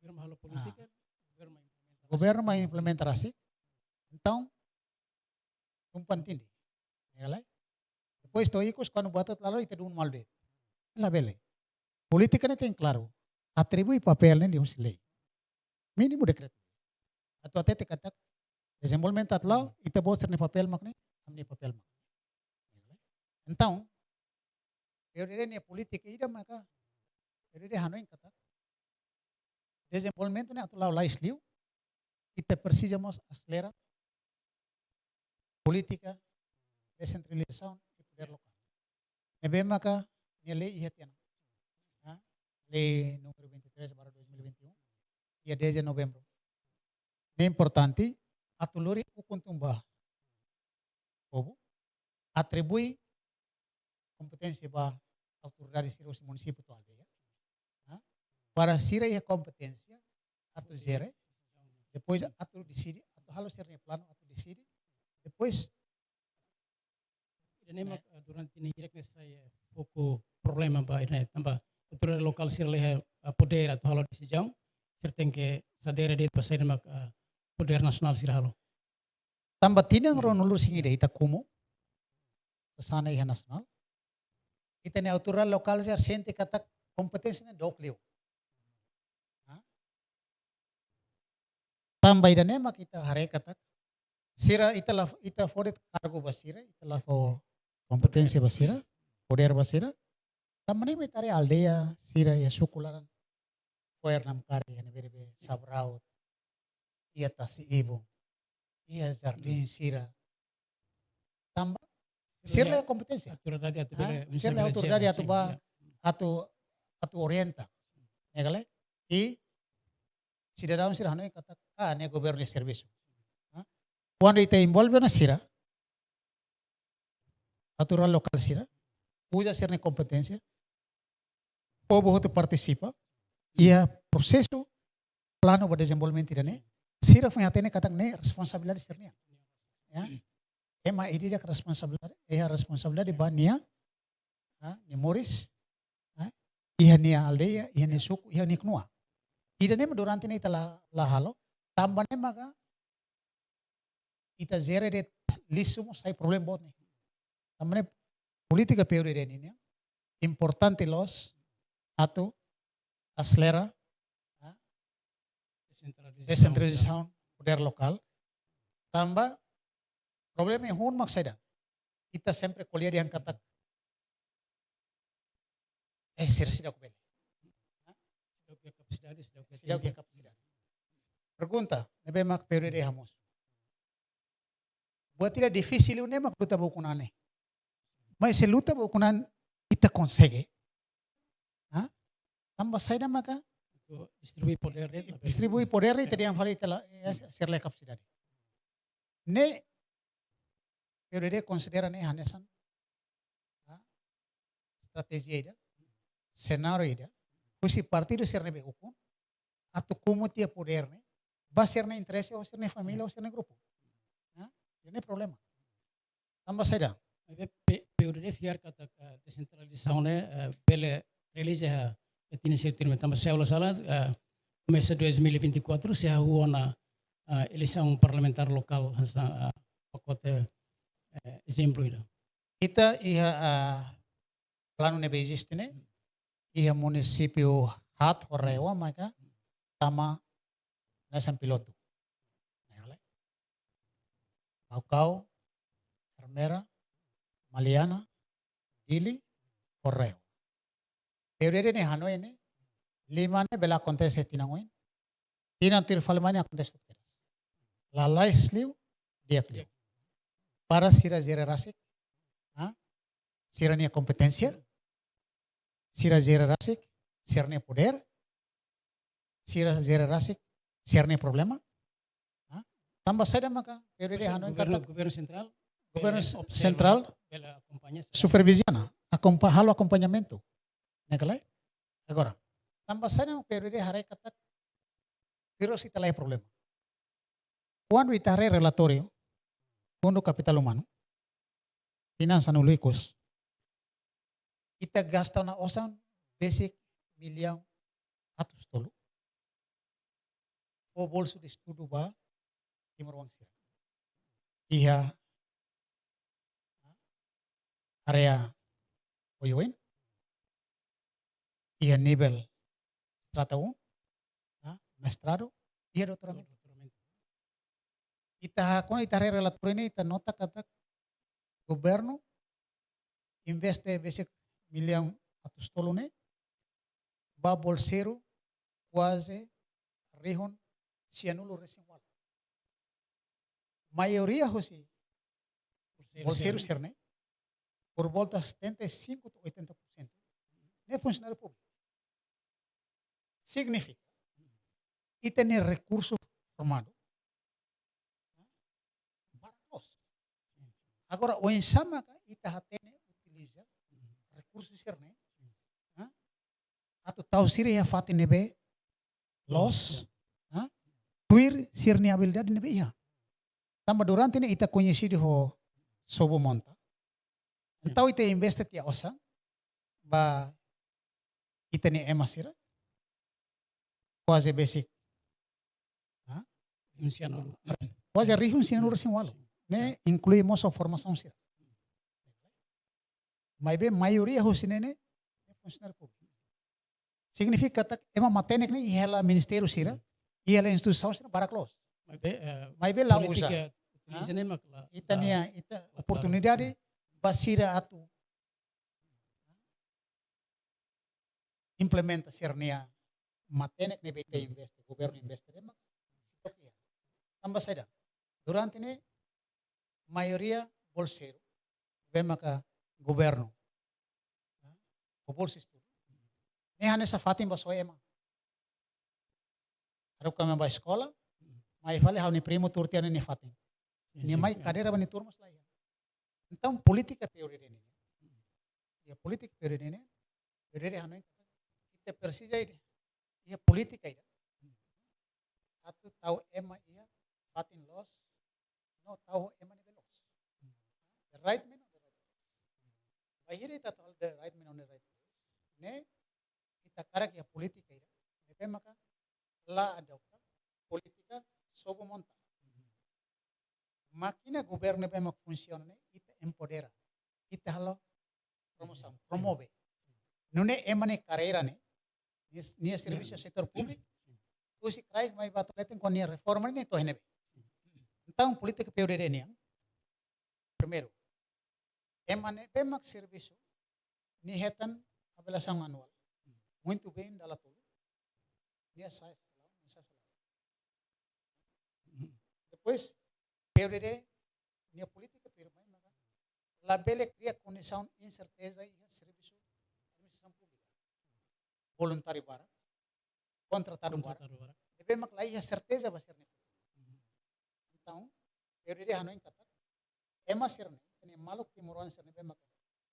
S1: Governo halo politika,
S2: governo may implementasi. Então kumpantindi. Depois to ikos quando botat lalo ite dun malde. La bele. Politika ne tem claro. Atribui papel ne di lei. Mínimo decreto. Atau atete katak desenvolvimento atlau ite boser ne papel makne, amne papel mak. Então, PUDD política ida maka PUDD hanoin kata desenvolvimento ne atulau lais liu kita precisamos acelerar política descentralização e poder local. Nebe maka ni lei ihatian. Lei número 23/2021 dia 10 de novembro. É importante atuluri ukuntumba. Obo atribui kompetensya ba autoridade sira sa munisipyo to aldeia. para sira ia competência, atu gere, depois atu decide, atu halo sirne plano, atu decide, depois
S1: Dan emak durante ini kira saya fokus problema ba ini tambah kultura lokal sir lehe poder atau halo di sejauh serta ke sadere di pasai emak poder nasional sir halo.
S2: tambah tinang ron ulur singi deh ita kumu, kesana iha nasional, ita ne autoral lokal sir sente kata kompetensinya doklio. Tambah ida nema kita hari kata sira ita fodet kargo basira ita la fo kompetensi basira poder basira tambah nema itare aldea sira ya sukularan foer nam kari ya berbe sabraut ia tasi ibu ia jardin sira tambah sira kompetensi
S1: Autoridade atau
S2: sira autoridade atu ba atu orienta ya kale i cidadão sira hanoi kata ne governo de serviço. Quando ita envolve na sira, atural local sira, usa ser na competência, povo outro participa, e a processo plano de desenvolvimento irane, sira foi até ne kata ne responsabilidade sirnya. Ya. Ema ini dia responsabilidade, a responsabilidade bania, ni Moris, iha ni aldeia, iha ni suku, iha ni knua. Ida ne durante ne ita la halo, tambah ne maga ita zere de lissumo sai problem bot ne. Tambah ne politika PUDD ini importante los atau acelera descentralização poder lokal. Tambah problemnya hun maksada kita sempre colher yang kata sira kubel. Sudah punya kapasidade. Pergunta, nebe mak PUDD hamos. Buat tidak difícil une mak luta bukunane. Mas se luta bukunan ita consegue. Tambah saya maka distribui poder ita yang fali ita ser le kapasidade. Ne PUDD considera ne hanesan strategi ida, senario ida. Kusi partido ser nebe hukum atau como tia poder ne va ser na interesse ou ser na família ou ser na grupo. Ini problema. Tambah saya
S1: PUDD fiar kata desentralização pela religi etni setir tambah saya ulah salah mesa 2024 saya huana eleição parlamentar lokal hasa pacote exemplo ida.
S2: Kita iha plano nebe existe ne iha município hat Horewa maka tama nasan piloto. Paucau, Armera, Maliana, Dili, Correo. PUDD ne Hanoi ne lima ne bela acontece tinangoin. Tinang tirfalmani acontece utkeras. Lalai sliu dia kliu. Para sira zera rasik, sira nia kompetensia, sira zera rasik, sira nia poder, sira zera rasik, sira nia problema. Tambah saya maka PUDD Hanoi kata
S1: governo
S2: central supervisiona halo acompanhamento naquela agora tambah saya PUDD hari kata virus ita lai problema quando ita hari relatorio fundo capital humano finança no lucros ita gasta na osan basic milhão ratus tolo o bolso de estudo ba timur wang sira. Iha area oyoin, iha nivel strata 1, mestrado, iha doutoramento. Quando ita area relator ini ita nota kata governo investe basic milhão atus tolo ne, ba bolseiro quase rihon sianulo resimual. Maioria hoje bolseiro ser né por volta 75 a 80% não é funcionário público. Significa e tem recurso formado para nós. Agora o ensama ita hatene utiliza recursos ser né atau tahu siri ya fatin nebe los tuir sirni habilidade nebe iya. Tamba durante ne ita conhecido ho sobo monta. Então ita investe tia osa ba ita ni emasira quase basic. Quase rihun sina nur sin walo. Ne inclui moso formação sira. Mas bem maioria ho sinene é funcionário público. Significa que ema matenek ne ihela ministério sira, ihela instituição sira para close. Mas bem lá usa. Ita nia ita oportunidade basira atu implementa sirnia matenek ne bete investe, governo investe dema. Tambah saja. Durante ini mayoria bolsero, bema ka governo, o bolsis tu. Ini hanya safatin baso ema. Harap kami ba sekolah, mai fale hau ni primo turtian ni fatin. Ni mai kadera bani turmas lah ya. Então politika periode ini. Ya politika periode ini, periode hanu kita persija ini. Ya politika ini. Atu tahu ema iya fatin los, no tahu ema ni belos. The right man on the right place. Bahiri kita tahu the right man on the right place. Ne kita karak ya politika ini. Nepe maka la adopta politika sobo monta. Makina governo bem funciona, ita empodera, ita halo promoção, promove. Não é emane carreira né, nia serviço setor público, usi crai mai batuleten com nia reforma né to hene. Então política periode né, primeiro, emane bem serviço, ni hetan avaliação anual, muito bem dala tudo, nia sai, depois periode minha política firma maka la bele cria condição incerteza e serviço administração pública voluntário para contratado para deve mak lai certeza vai ser então periode hanoin kata ema sirne ini maluk timuruan sirne be mak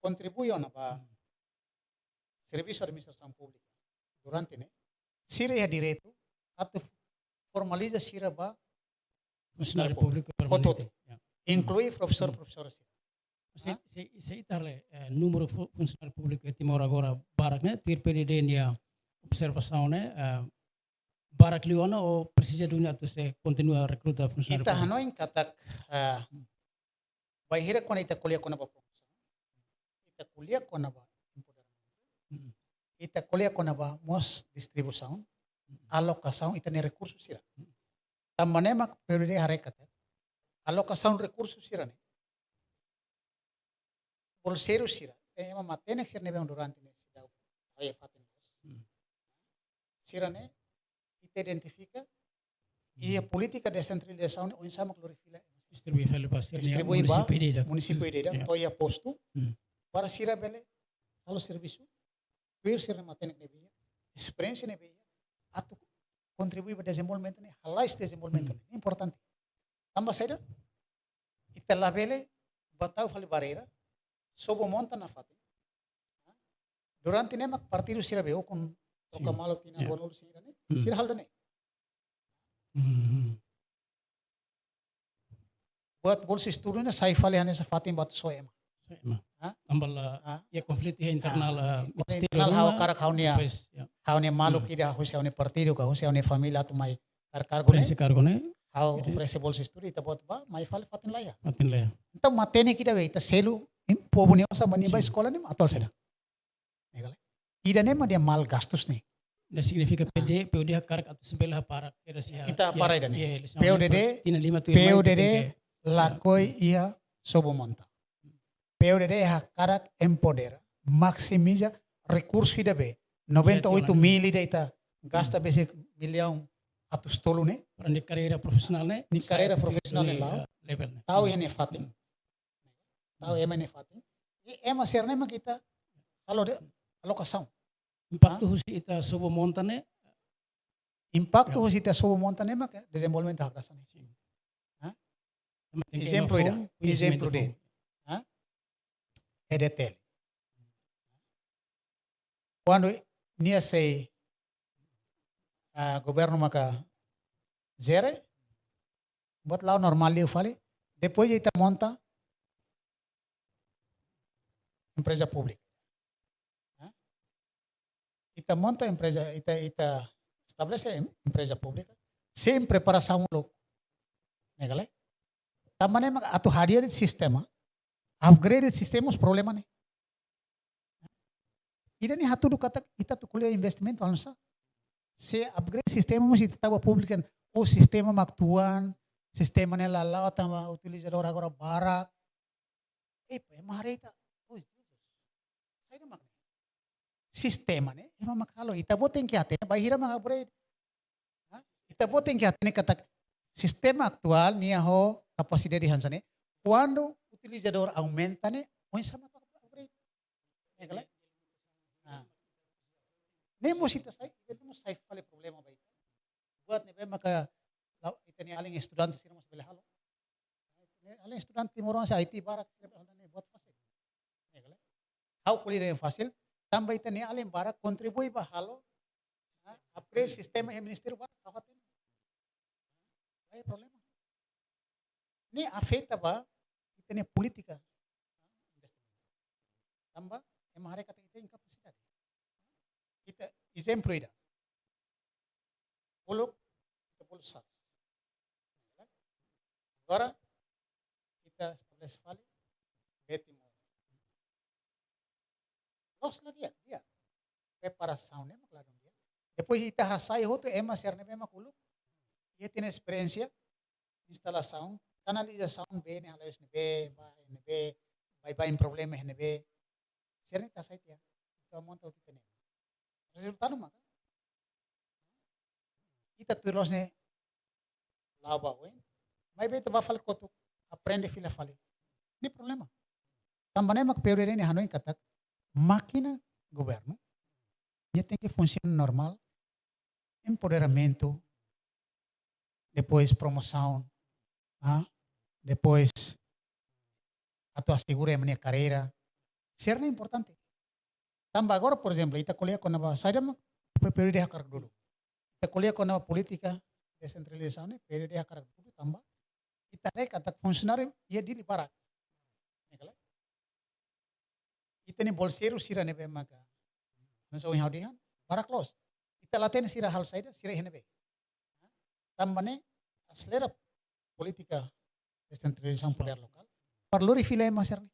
S2: contribui ona ba serviço administração pública durante ne sira ya direito atau formaliza sira ba
S1: funcionário público
S2: permanente. Inclui professor.
S1: Saya itarle número funcionário público que timor agora barak né ter PDD nia observação né barak liona ou precisa dunia tu se continua recrutar funcionário
S2: ita hanoin katak bahira kona ita kuliah kona ba promoção ita kuliah kona ba empoderamento ita kuliah kona ba mos distribuição alocação ita ne recursos sira tambane mak periode harekat alocação recursos sira ne bolsero sira ema matenek sira ne durante ne sida aya fatin sira ne ita identifica e a política de descentralização onde sama glorifila distribui ba município ida toya posto para sira bele halo serviço vir sira matenek ne bia experiência ne bia atu contribui para desenvolvimento ne halais desenvolvimento ne importante tambah saja ita labele batau fali barreira sobo monta na fati durante ne mak partido sira beo con toka malo tina ronul sira ne sira haldo ne buat bolsa estudo ne sai fali hane sa fatim batu soema
S1: ambal ya konflik internal
S2: internal hau karak haunia malu kida husiaune partido ka husiaune família tu mai cargo ne hau ofrece bolsa estudo ita bot ba mai fale fatin laya então matene kida be ita selu povo ne osa mani ba escola ne atol seda negale ida ne dia mal gastos ne
S1: da significa PUD karak atau sebelah para
S2: ita para ida ne PUD lakoi ia sobo monta PUD karak empodera maximiza recursos ida be 98 mil ida ita gasta basic milhão atus tolu ne
S1: para ni carreira profissional ne
S2: ni carreira profissional ne lá
S1: level ne
S2: tahu ene fatin tahu ema ne fatin e ema serne ma kita kalau de alocação
S1: impacto husi ita sobo monta ne
S2: impacto husi ita sobo monta ne ma desenvolvimento hagrasa ne exemplo de EDTL. Quando nia sei governo maka zere buat lau normal liu fali depois ita monta empresa pública. Ita monta empresa, ita estabelece empresa pública sem preparação louco. Negale? Também mak atu hadir di sistema, upgrade di sistema os problema ne. Ida ni hatu kata kita tu kuliah investimento alsa. Se upgrade sistema mesti tahu pública o sistema maktuan, sistema ne lalau tama utilizador agora barak. Maharita. Saya mak sistema ne ima makalo ita boten que atene bahira mak upgrade. Ita boten que atene kata sistema actual nia ho capacidade de hansane quando utilizador aumenta ne onde sama upgrade. Negale? Nemo sita sai, nemo sai fale problema baik. Buat ne maka ita ni aling estudante sira mas belahalo. Aling estudante moron sa IT barak sira ne buat fasil. Negale? How kuliah yang fasil tambah ita ni aling barak kontribui bahalo. Apre sistema e ministério barak kawatin. Ay problema. Ni afeta ba ita ni politika. Tambah emahare kata ita incapacidade. Kita exemplo ida. Puluk kita puluk sat. Agora kita estabelece fale beti mo. Los na dia. Preparação né maklaro dia. Depois ita hasai hoto ema serne bema kuluk. Ia tem experiência instalação, canalização bem ne halos ne be vai em problema ne be. Serne ta sai tia. Itu monta uti tene. Resultado maka ita tuiros ne laba wen mai beta ba fal kotuk aprende fila fale ni problema tambane mak período ne hanoi katak máquina governo dia tem que funcionar normal empoderamento depois promoção depois atu assegura a minha carreira ser importante. Tambah agora, por exemplo, ita kuliah com a saída período de hakar dulu. Ita kuliah com a política descentralização, período de hakar dulu tambah. Ita rek kata funcionário ia dili barak. Ita ni bolseiro sira nebe maka. Nasa uang haudihan barak los. Ita laten sira hal saída sira henebe. Tambah ne aslera politika descentralização poder lokal. Perlu rifilai masar ni.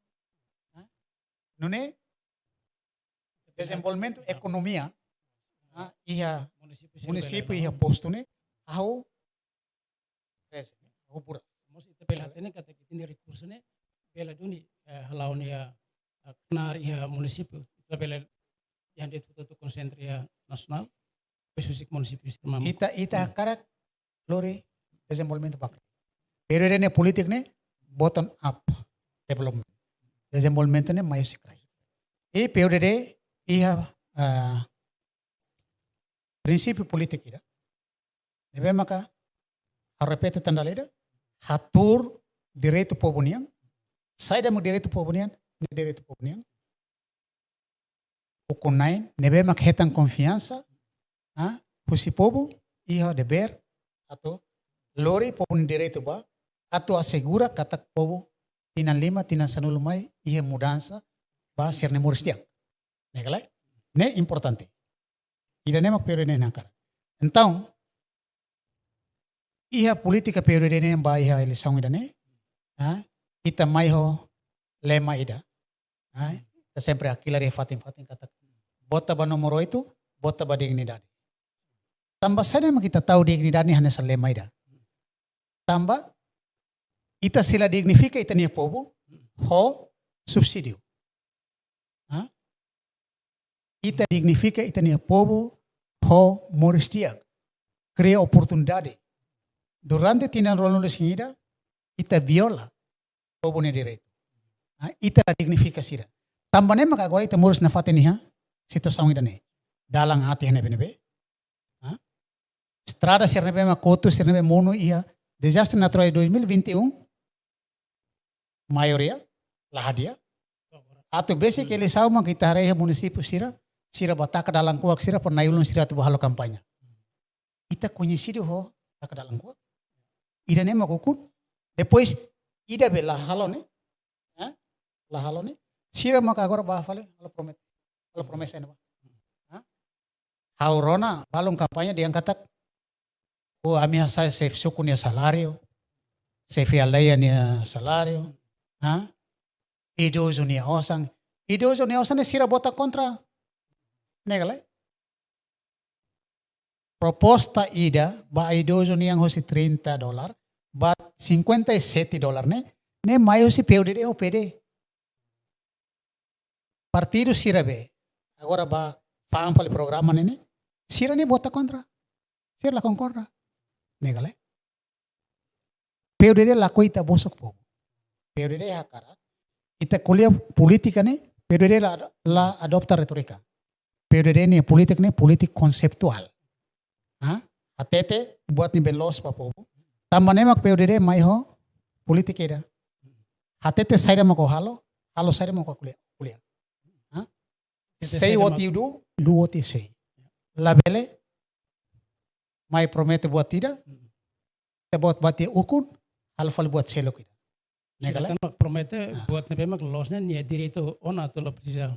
S2: Nune desenvolvimento economia ia município ia posto ne au cresce au pura
S1: mos ita pela tene kata kitini recurso ne pela duni halau ne knar ia município ita pela yang dia tu konsentria nasional spesifik município
S2: ita karak lori desenvolvimento bakra pero ne politik ne bottom up development desenvolvimento ne mai sikrai e PUDD ia prinsipio politik ida. Nebe maka repete tanda leda hatur direito pobunian. Saida mo direito pobunian, ne direito pobunian. Ukunai nebe maka hetan confiança, pusi povo ia deber atau lori pobun direito ba atau assegura katak povo tinan lima tinan sanulumai ia mudança ba serne muristiak. Negalai, ne importante. Ida ne mak periode ne nakar. Então, iha politika periode ne ba iha eleição ida ne, ita mai ho lema ida. Ita sempre aquilo re fatin kata bota ba nomor 8, bota ba dignidade. Tambah sana mak kita tahu dignidade ne hanya lema ida. Tambah ita sila dignifica ita ne povo ho subsídio. Ita dignifica ita ni povo ho moristia cria oportunidade durante tinan rolo de singida ita viola povo ne direito ita dignifica sira tambane maka agora ita moris na fateni situação ida ne dalang hati hene bene estrada ser nebe makoto ser nebe mono ia desastre natural 2021 maioria lahadia atau basic eleição mak ita rei município sira sira bataka dalang kuak sira pernah ulun sira tu halo kampanye. Ita conhecido ho taka dalang kuak. Ida nema kukun. Depois ida bela halo ne. La halo ne. Sira maka agora bah fale halo promet. Halo promesa ne. Haurona balong kampanye dia katak. Oh ami saya save suku nia salario. Save alaya nia salario. Idoso nia osang. Idoso nia osang sira bota kontra. Negale. Proposta ida ba idoso nia hosi $30. Ba $57 ne mayo si PUDD o PD. Partido sira be. Agora ba paham fale programa nene. Sira ni bota kontra. Sira la concorda. Negale. PUDD la ita bosok po. PUDD hakara. Ita kuliah politika ne. PUDD la adopta retorika. PUDD ni politik ne politik konseptual. Atete buat ni belos pa po. Tambah nemak PUDD mai ho politik ida. Atete saya mau halo saya mau kuliah. Say what you do what you say. Labele mai promete buat tidak. Buat bati ukun hal-hal buat selok kita.
S1: Negala mak promete buat nebemak losnya nia diri itu ona tu lo precisa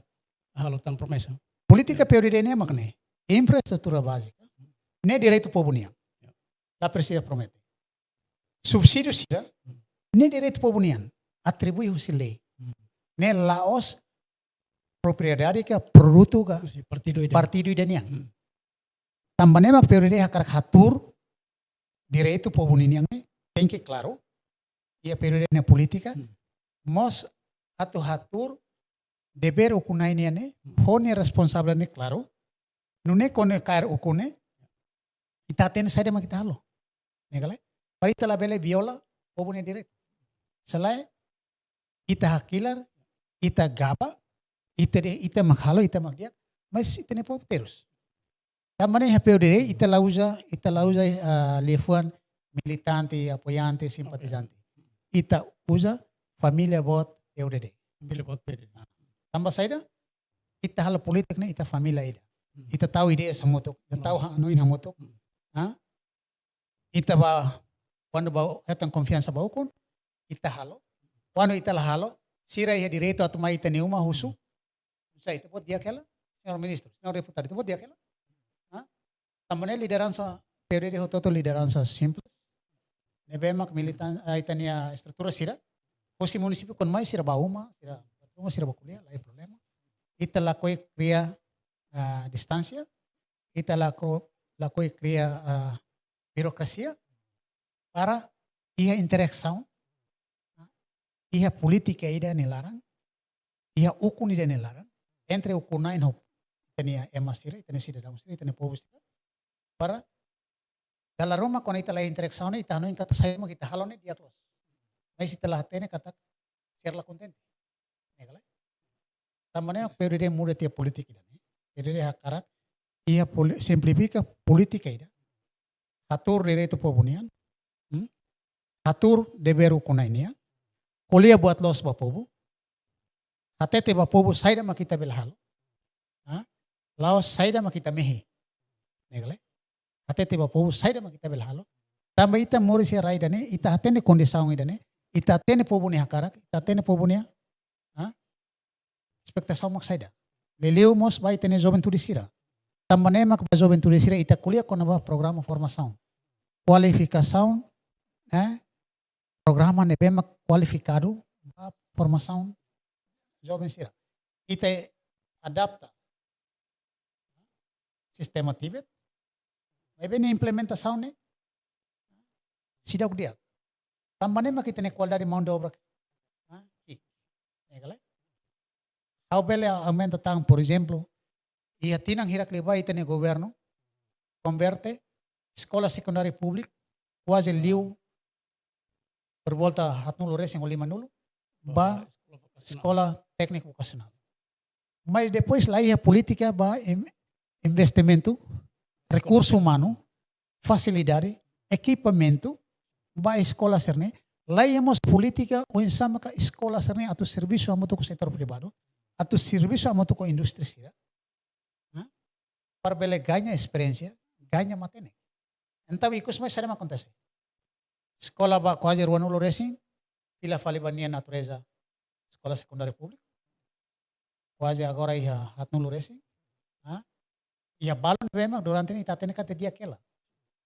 S1: halutan promesa.
S2: Politika PUDD ini makne infrastruktura básica. Ne direito povo niang. La precisa promete. Subsídio sira ne direito povo niang. Atribui usi lei. Ne laos propriedade que produto ka partido ida niang. Tambah nemak PUDD hakarak hatur direito povo niang tem que claro ia PUDD na politika mos atu hatur deber ukunai ne hone responsable ne claro nune kone kair ukune ita ten saida ma kita halo negale parita la bele viola povo ne direito selai ita hakilar ita gaba ita makhalo ita magdiak mas ita ne povo terus tamane ha PUDD ita lausa lefuan militante, apoyante, simpatizante. Ita usa familia bot PUDD.
S1: Familia bot PUDD.
S2: Tambah saida ita hal politik ne ita familia ida. Ita tahu ide samotok, ita tahu ano inamotok. Ita ba quando ba etang confiança ba ukun ita halo. Quando ita la halo, sira ia direito atu mai ita neuma husu. Sa ita bot dia kela, senhor ministro, senhor deputado, ita bot dia kela. Também liderança PUDD hototo liderança simples. Nebemak militan itania estrutura sira. Posi município con mais sira bauma, sira bakulia, lá é problema. Ita la koi cria distância. Ita la koi cria birocracia para ia interação. Ia política ida nelarang. Ia ukun ida nelarang. Entre ukunain hop. Itania emasira, itania sira damusira, itania povo sira. Para dalam rumah kau ita lain interaksi ita anu kata saya mau kita halone dia close. Mas setelah tene kata share la konten. Negala. Tamane PUDD muda tiap politik ida. PUDD hakarak ia simplifika politika ida. Atur direito pobunian. Atur deberu kunainia. Kuliah buat los bapobu. Hatete bapobu saida makita belhalo. Laos saida makita mehi. Negala. Atete bapobu saida makita belhalo. Tambah ita morisi raidane ita atene kondisaung idane ita atene pobu ni hakarak ita atene pobu ni expectação mak saida. Leleu mos vai tene jovem turisira. Tambah ne mak jovem turisira ita kuliah com nova programa formação. Qualificação programa ne mak qualificado formação jovem sira. Ita adapta sistema Tibet. Maybe ni implementação ne sidak dia. Tambah ne makita ne kual dari mão de obra. How bele aumenta tang, por exemplo, ia tinang hirak leba ita ne governo converte escola secundária pública quase liu por volta hatnulo resing o 5 ba escola técnica vocacional. Mas depois lá ia política ba investimento recurso humano, facilidade, equipamento, vai escola serne. Lá íamos política ou insama ka escola serne atau serviço amoto ko setor privado, atau serviço amoto ko industri sira. para bele ganha experiência, ganha matene. Então, ikos mais será acontece. Escola ba quase ruano loresin, pila fali bania natureza, escola secundária pública. Quase agora ia hatno loresin. Ia balon bema durante ni tatene kate dia kela.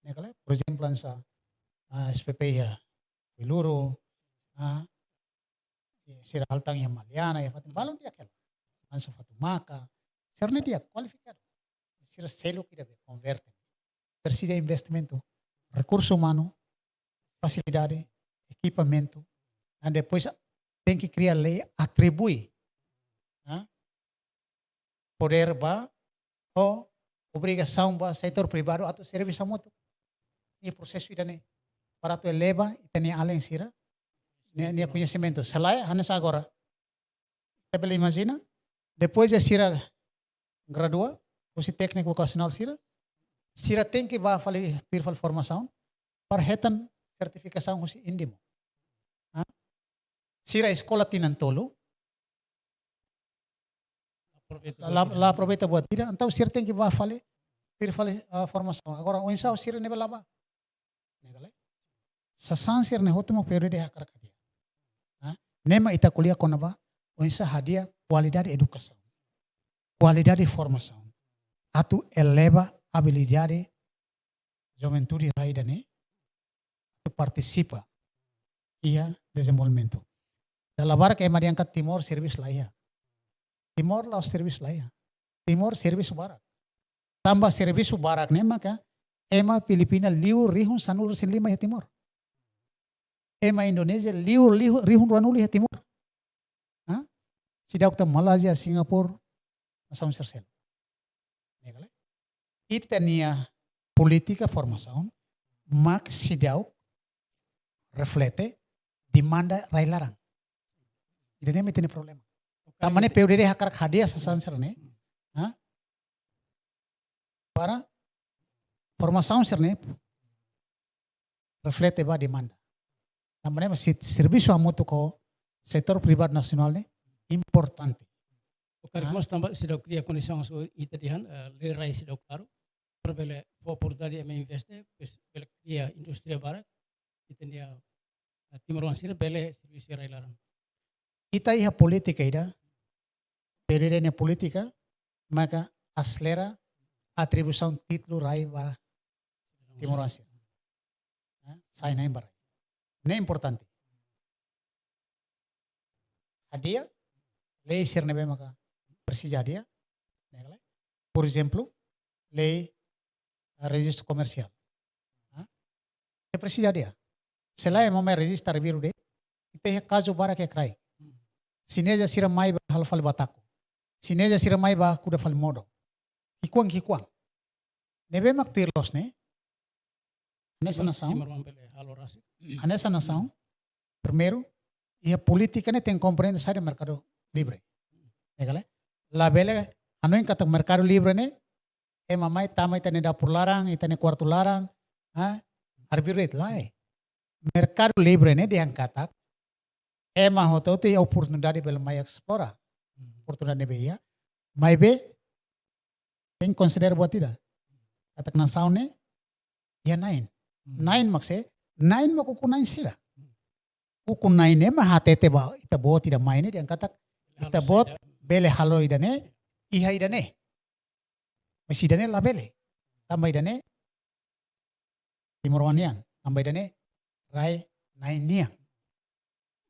S2: Nekala, por exemplo, sa SPP ya Iluru, sira haltang ya Maliana ya fatin balon dia kela. Ansa Fatumaka, serne dia qualificado. Sira selo que deve converte. Precisa de investimento, recurso humano, facilidade, equipamento, e depois tem que criar lei, atribui poder ba ou obrigação ba setor privado atau serviço moto. Ini prosesso idane para tu eleva e tem além sira, ne conhecimento. Selain hanya agora, kita boleh imagina, depois de sira gradua, curso técnico vocacional sira tem que ba fali tirfal formação para hetan sertificação curso indimo. Sira escola tinantolo, la aproveita buat tidak, então sira tem que ba fali tirfal formação. Agora o insau sira ne belaba. Sasan sira ne hotumo periode hakar kadia. Nema ita kuliah konaba, o insau hadia qualidade educação, qualidade formação. Atu eleva habilidade juventude raida ne, tu participa ia desenvolvimento. Dalam barak ema diangkat Timor servis laia. Timor laos servis laia. Timor servis barak. Tambah servis barak ne maka ema Filipina liu rihun sanul sin lima ya Timor. Ema Indonesia liu rihun ranuli ya Timor. Sidak ta Malaysia, Singapura, asam sersel. Itania política formação, mak sidau reflete demanda rai larang. Ini nem itu problema. Tamane PUDD hakar hadia sasansar ne, para formação serne reflete ba demanda. Tamane masih serviço amoto ko setor privado nasional ne importante.
S1: Porque nós também se dá cria condição italian le rai se dá claro. Perbele oportunidade ame investe, pues bele cria industria barak, itenia Timor Leste bele serviço rai larang.
S2: Ita iha politika ida, periode politika, maka aslera atribuição título rai bara Timor Leste. Sai naim bara. Ne importante. Hadia, lei sirnebe maka presijadia, por exemplo, lei registro comercial. Te presijadia. Selain mama register biru de, ite kazu bara ke krai. Sineja sira mai ba hal fal batako. Sineja sira mai ba kuda fal modo. Hikuang. Nebe mak tirlos ne. Anessa nação. Primeiro, e a política ne tem compreende sai do mercado livre. Negale? La bele ano yang kata mercado libre ne mamai tama itane dapur larang, itane kuartu larang, arbitrate lai. Mercado libre ne dia kata hoto tu oportunidade bel mai explora. Oportunidade be ya. Mai be tem consider buat tidak. Kata kena sound ne ya 9. 9 makse 9 makuku 9 sira. Kuku 9 ne mah hatete ba ita bo tidak main ne dia kata ita bot bele halo idane iha idane. Masih idane la bele. Tambah idane Timor Wanian. Tambah idane rai nainian.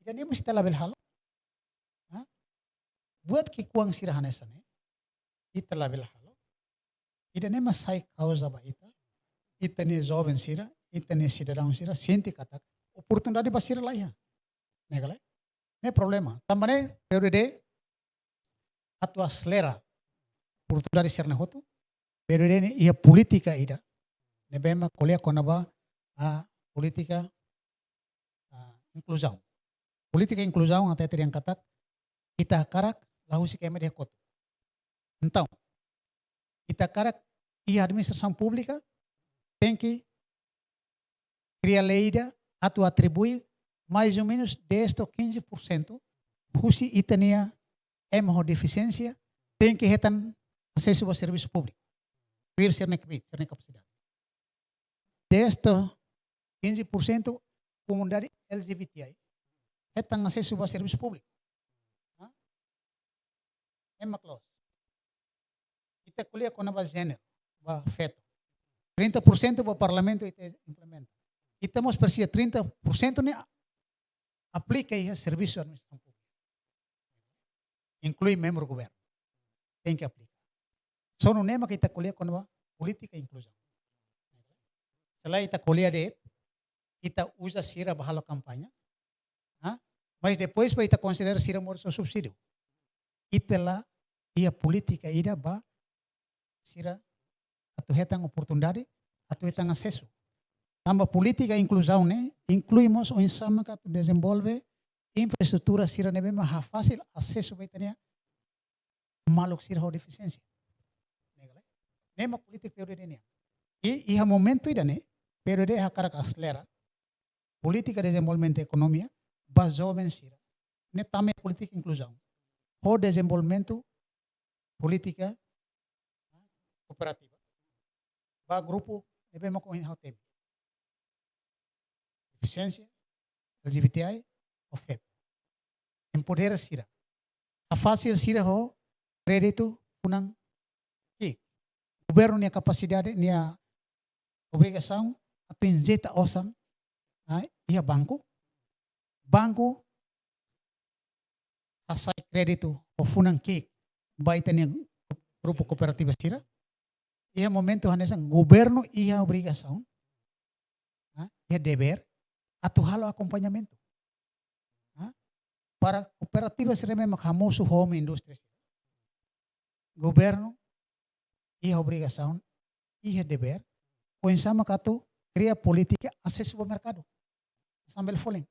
S2: Idane mesti la bel halo. Buat kikuang sirahanesane. Ita la bel halo. Idane masai causa ba ita. Ita ne jovem sira, ita ne cidadão sira, sente kata oportunidade ba sira lá ya. Negale. Ne problema. Tambah ne PUDD atau aslera oportunidade sira ne hotu. PUDD ne ia politika ida. Ne bema kuliah konaba politika inclusão. Politika inclusão até ter yang kata kita karak lahu si keme de kotu. Então, kita karak ia administração pública tem que criar lei atau atribui mais ou menos 10 ou 15% husi itania emo deficiência tem que retan acesso ao serviço público. construir ser capacidade. Desta 15% comunidade LGBTI tem acesso a serviço público. É uma clause. Ita kuliah com a gênero, a feto. 30% para o parlamento ita implementa. E temos precisa 30% ne aplica aí serviço de administração pública. Inclui membro do governo. Tem que aplicar. Só no nema que ita kuliah com a política e inclusão. Setelah ita kuliah de kita usa sira bahala campanha. Mas depois para ita considerar sira morso subsídio. Ita lá e a política ida ba sira atau hetang oportunidade atau hetang acesso. Tambah política e inclusão, né? Incluímos o insama que desenvolve infraestrutura sira nebe mais fácil acesso vai ter maluk sira ho deficiência. Nema política periode ini. E a momento ida né? Periode hakara acelera. Política de desenvolvimento economia ba jovem sira. Ne também política e inclusão. O desenvolvimento política cooperativa. Ba grupo nebe mo ko inha tem. Eficiência, LGBTI, OFET. Empoderar sira. A fácil sira ho crédito punang ki. Governo nia capacidade nia obrigação atau injeta osang ia banco. Banco asai crédito o funang ki baita nia grupo cooperativa sira. Ia momento hanesan governo ia obrigação ia dever atau halo acompanhamento. Para cooperativas reme famoso home industry. Governo ia obrigação, ia dever, o insama katu cria política acesso ao mercado. Sambil foling.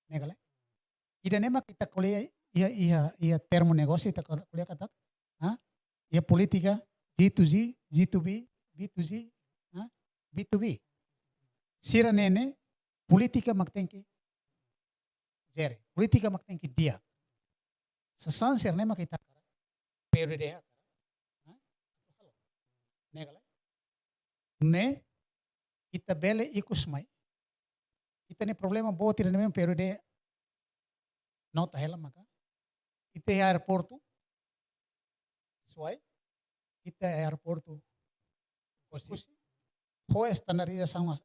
S2: Negale. Ida nema kita kuliah ia termo negócio kita kuliah kata, ia política G2G, G2B, B2C, B2B. Sira nene politika magtengki zere. Politika magtengki dia. Sesanser nema kita PRD. Negale. Ne kita bele ikus mai. Kita ne problema boa tira nem PRD. Nota hela maka. Kita aeroporto. Suai. Kita aeroporto. Posisi. Ho standardização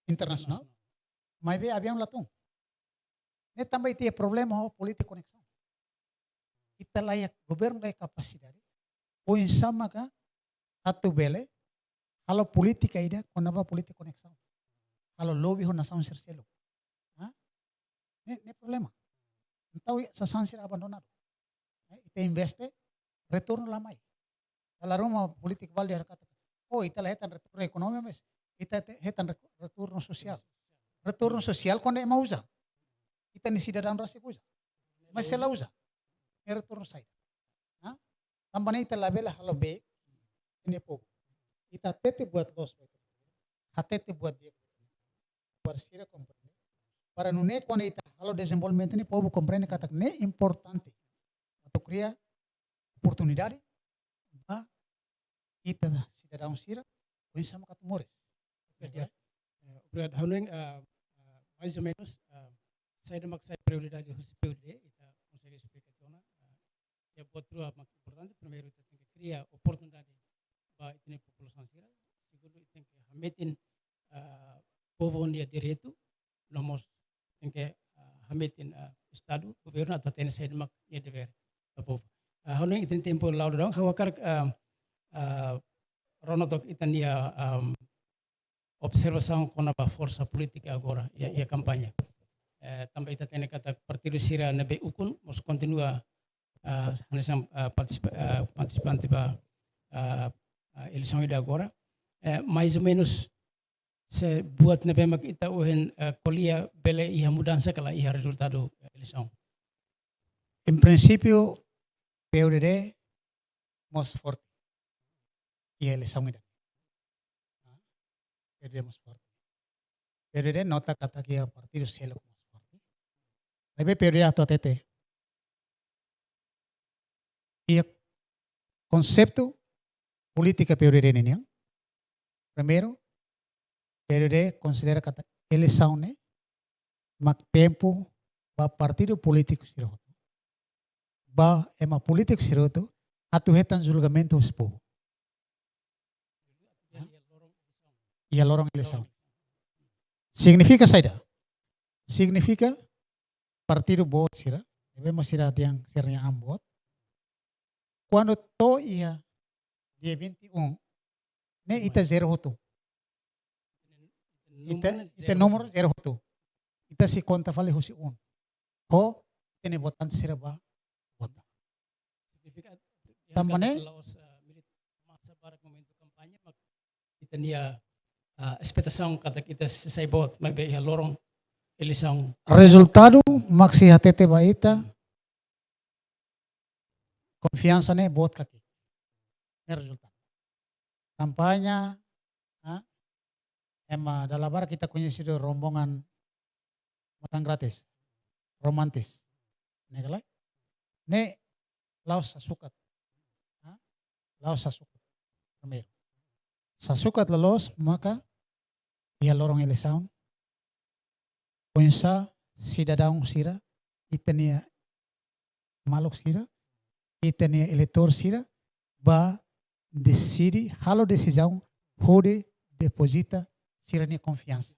S2: internacional. Mas vê avião latung. Ne também tem problema ho política conexão. Kita layak governo layak capacidade. O insama ka atu bele halo politika ida konaba politika conexão. Halo lobby ho nação sercelo. Ne problema. Então sa sansir abandonado. Ita investe retorno lamai. Dalam rumah politik valde kata, oh ita hetan retorno ekonomi mas, ita hetan retorno sosial. Retorno sosial konde mau usa. Ita ni sida dan rasa usa. Mas sela usa. Ni retorno sai. Tambah ita labela halo be ini po. Ita tete buat los. Hatete buat dia. Parsira compreende. Para nune quando ita halo desenvolvimento ni povo compreende kata ne importante. Atau cria oportunidade. Ita cidadão sira, o sama katu mores.
S1: Obrigado. Hanung mais ou menos saya demak saya prioridade do PUD ita consegue explicar tona. Ya outro mais importante primeiro ita tem que criar oportunidade para a população sira. Segundo tem que hametin povo dia direito, nomos tem que hametin estado, governo atau tem saya demak ya dever povo. Hanung ita tempo laudo dong, hawakar Ronotok itania observação com a força política agora e a campanha. Também está tendo kata partido sira nebe ukun, mas continua participante para eleição de agora. Mais ou menos se buat nebe makita uhen kolia bele ia mudança kala ia resultado eleição.
S2: Em princípio, PUD mais forte. E eleição ainda. PUD mais forte. PUD nota kata que a partido selo mais forte. Lebe PUD atau tete. E conceito política PUDD ini yang primeiro PUDD considera kata eleição né mak tempo ba partido político siroto ba ema político siroto atu hetan julgamento os povo e a lorong eleição significa saida significa partido bot sira devemos sira yang sirnya ambot quando to ia dia 21 ne ita zero hotu ita nomor zero hotu ita si conta vale hosi un ho tene votante sira ba vota tambane
S1: masa para momento kampanye mak kita nia expectação kata kita selesai bot may be lorong eleição
S2: resultado maksi hatete ba ita confiança ne bot kaki ne resultado kampanye ema dalabar kita conhecido rombongan makan gratis romantis ne galai ne laos sasukat laos sasukat primeiro sasukat lalos maka ia lorong eleição pensa cidadão sira itania maluk sira itania eleitor sira ba decide halo decisão hode deposita sira ni confiança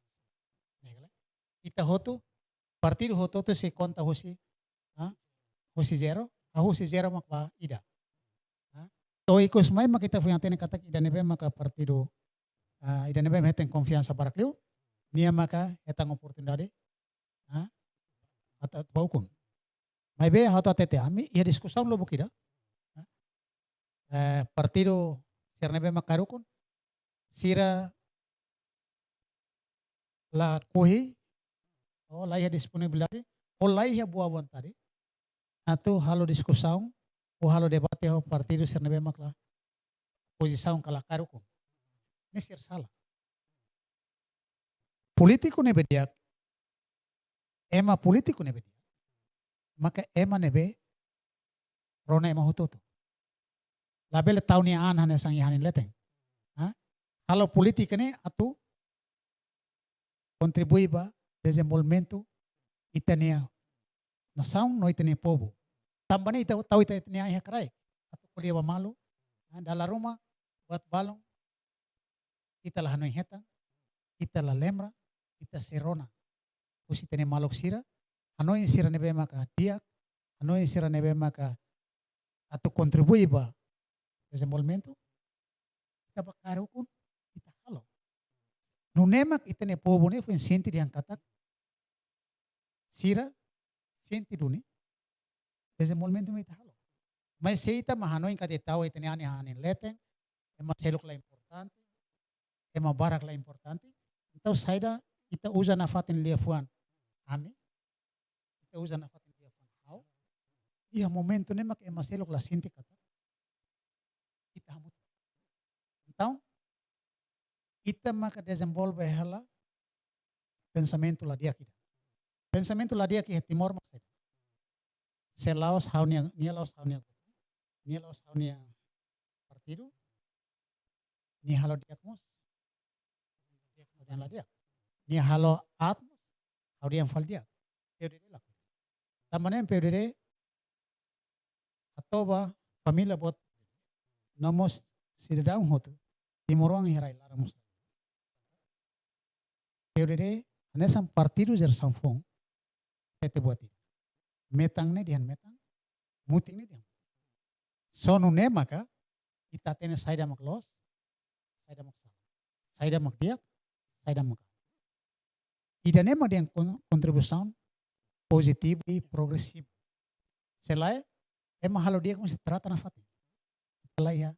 S2: ita hoto partido hoto to se conta hosi hosi zero a hosi zero makba ida to ikos mai makita fu yang tene kata ida nebe maka partido ida nebe heten confiança para kliu nia maka etang oportunidade atau baukum mai be hata tete ami ia diskusão lo bukida partido ser nebe makarukun sira la kohi o lá ia disponibilidade o lá ia boa vontade atau halo diskusão o halo debate o partido ser nebe makla posição kala karukum ini ser salah politiku nebe dia ema politiku nebe dia maka ema nebe rona ema hutoto label tahun yang an hane sang yahanin leteng halo politik ne atau contribui ba desenvolvimento itania nação no itania povo também ita tahu ita itania ia kerai atau kuliah ba malu dalam rumah buat balong ita lah hanoi heta ita lah lembra ita serona usi tene malok sira hanoi sira nebe maka dia hanoi sira nebe maka atau contribui ba desenvolvimento ita bakaro kun ita halo nunemak itane povo ne fu senti diang katak sira senti duni desenvolvimento me ita halo mas seita mahanoi kate tau itane ani hanin leteng ema seluk la importante ema barak la importante então saida ita usa na fatin liefuan ami ita usa na fatin liefuan hau ia momento ne mak ema seluk la senti kata ita hamut então ita maka desenvolve hala pensamento la dia kita pensamento la dia ki timor mak se laos haunia nia laos haunia partido ni halo diatmos dan la dia ni halo atmos haudian fal dia PUDD la tamane PUDD atoba família bot nomos cidadão hotu timorong hirai laramus PUDD nesam partido zer sanfong tete buati metang ne dian metang muting ne dian sonu ne maka kita tene saida mak los saida mak sal saida mak diak saida mak ida ne mak dian kontribusi positif e progresif selain emang halo dia mesti terata na fati setelah ya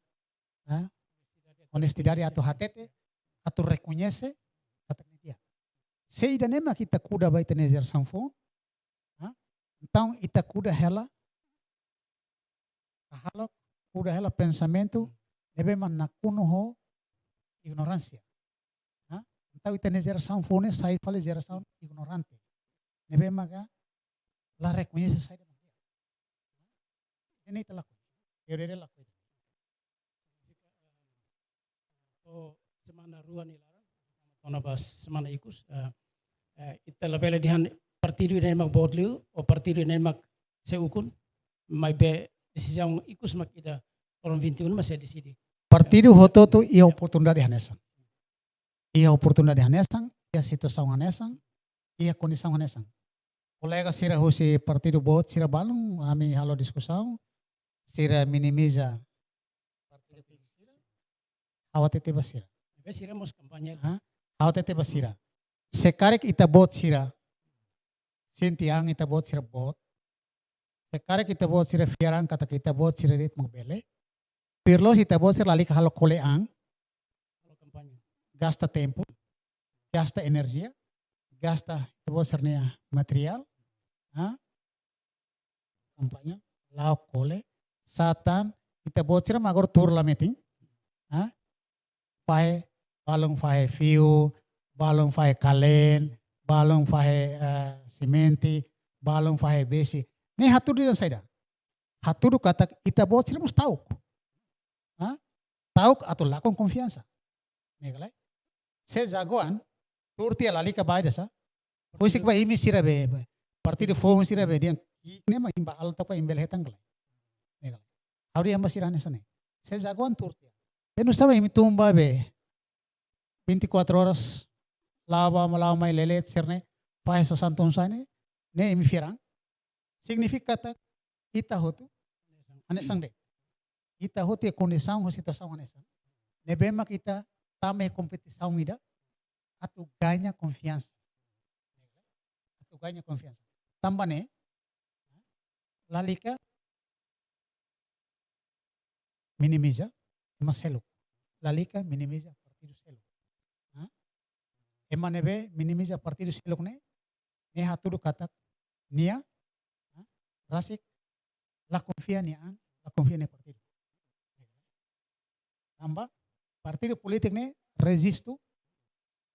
S2: honestidade atau hatete atau reconhece kata dia se ida ne mak kita kuda bai tenezer sanfong então ita kuda hela halo kuda hela pensamento nebe man nakuno ho ignorancia então ita nezer sanfone sai fale geração ignorante nebe maga la reconhece sai da dia ini telah PUDD laku
S1: o semana rua ni lara ona bas semana ikus ita labela dihan partido ina mag bodliu o partido ina mag seukun mai be decisão ikus mak ida orang 21 mas decidi.
S2: Partido hototo ia oportunidade hanesan. Ia oportunidade hanesan, ia situação hanesan, ia condição hanesan. Colega sira husi partido bot sira balung, ami halo discussão, sira minimiza partido sira, awatete basira.
S1: Be sira mos kampanye.
S2: Awatete basira. Sekarek ita bot sira, sintiang ita bot sira bot. Sekarek ita bot sira fiarang kata kita bot sira rit mogbele. Pirlos ita bot sira lali halo koleang,
S1: Kampanye.
S2: gasta tempo, gasta energia, gasta ita bot sira material, kampanye, lau kole, satan, ita bot sira magor tur la meeting, fahe, balong fahe fiu, balong fahe kalen, balong fahe simenti, balong fahe besi. Ni hatudu dan saida. Hatudu kata ita bot sira mus tauk. Tauk atau lakon konfiansa. Nih kalai. Se jagoan, turti alali ka baida sa. Puisik ba imi sira be, partido fohun sira be diang ne ma imba alto pa imbel hetang kalai. Nih kalai. Hauri amba sira nesa ne. Se jagoan turti. Penu sama imi tumba be 24 horas lava malaw may lelet sirne pahe sa santong sa ne imi firang. Significa kata ita hotu anesang de. Ita hotu e condição ho situação anesang. Nebema kita tame competição ida atau ganha confiança. Atau ganha confiança. Tambane lalika minimiza mas seluk. Lalika minimiza partido seluk. Ema nebe minimiza partido seluk ne hatudu kata nia rasik la confia nian la confia ne partido. Tambah partido politik ne resisto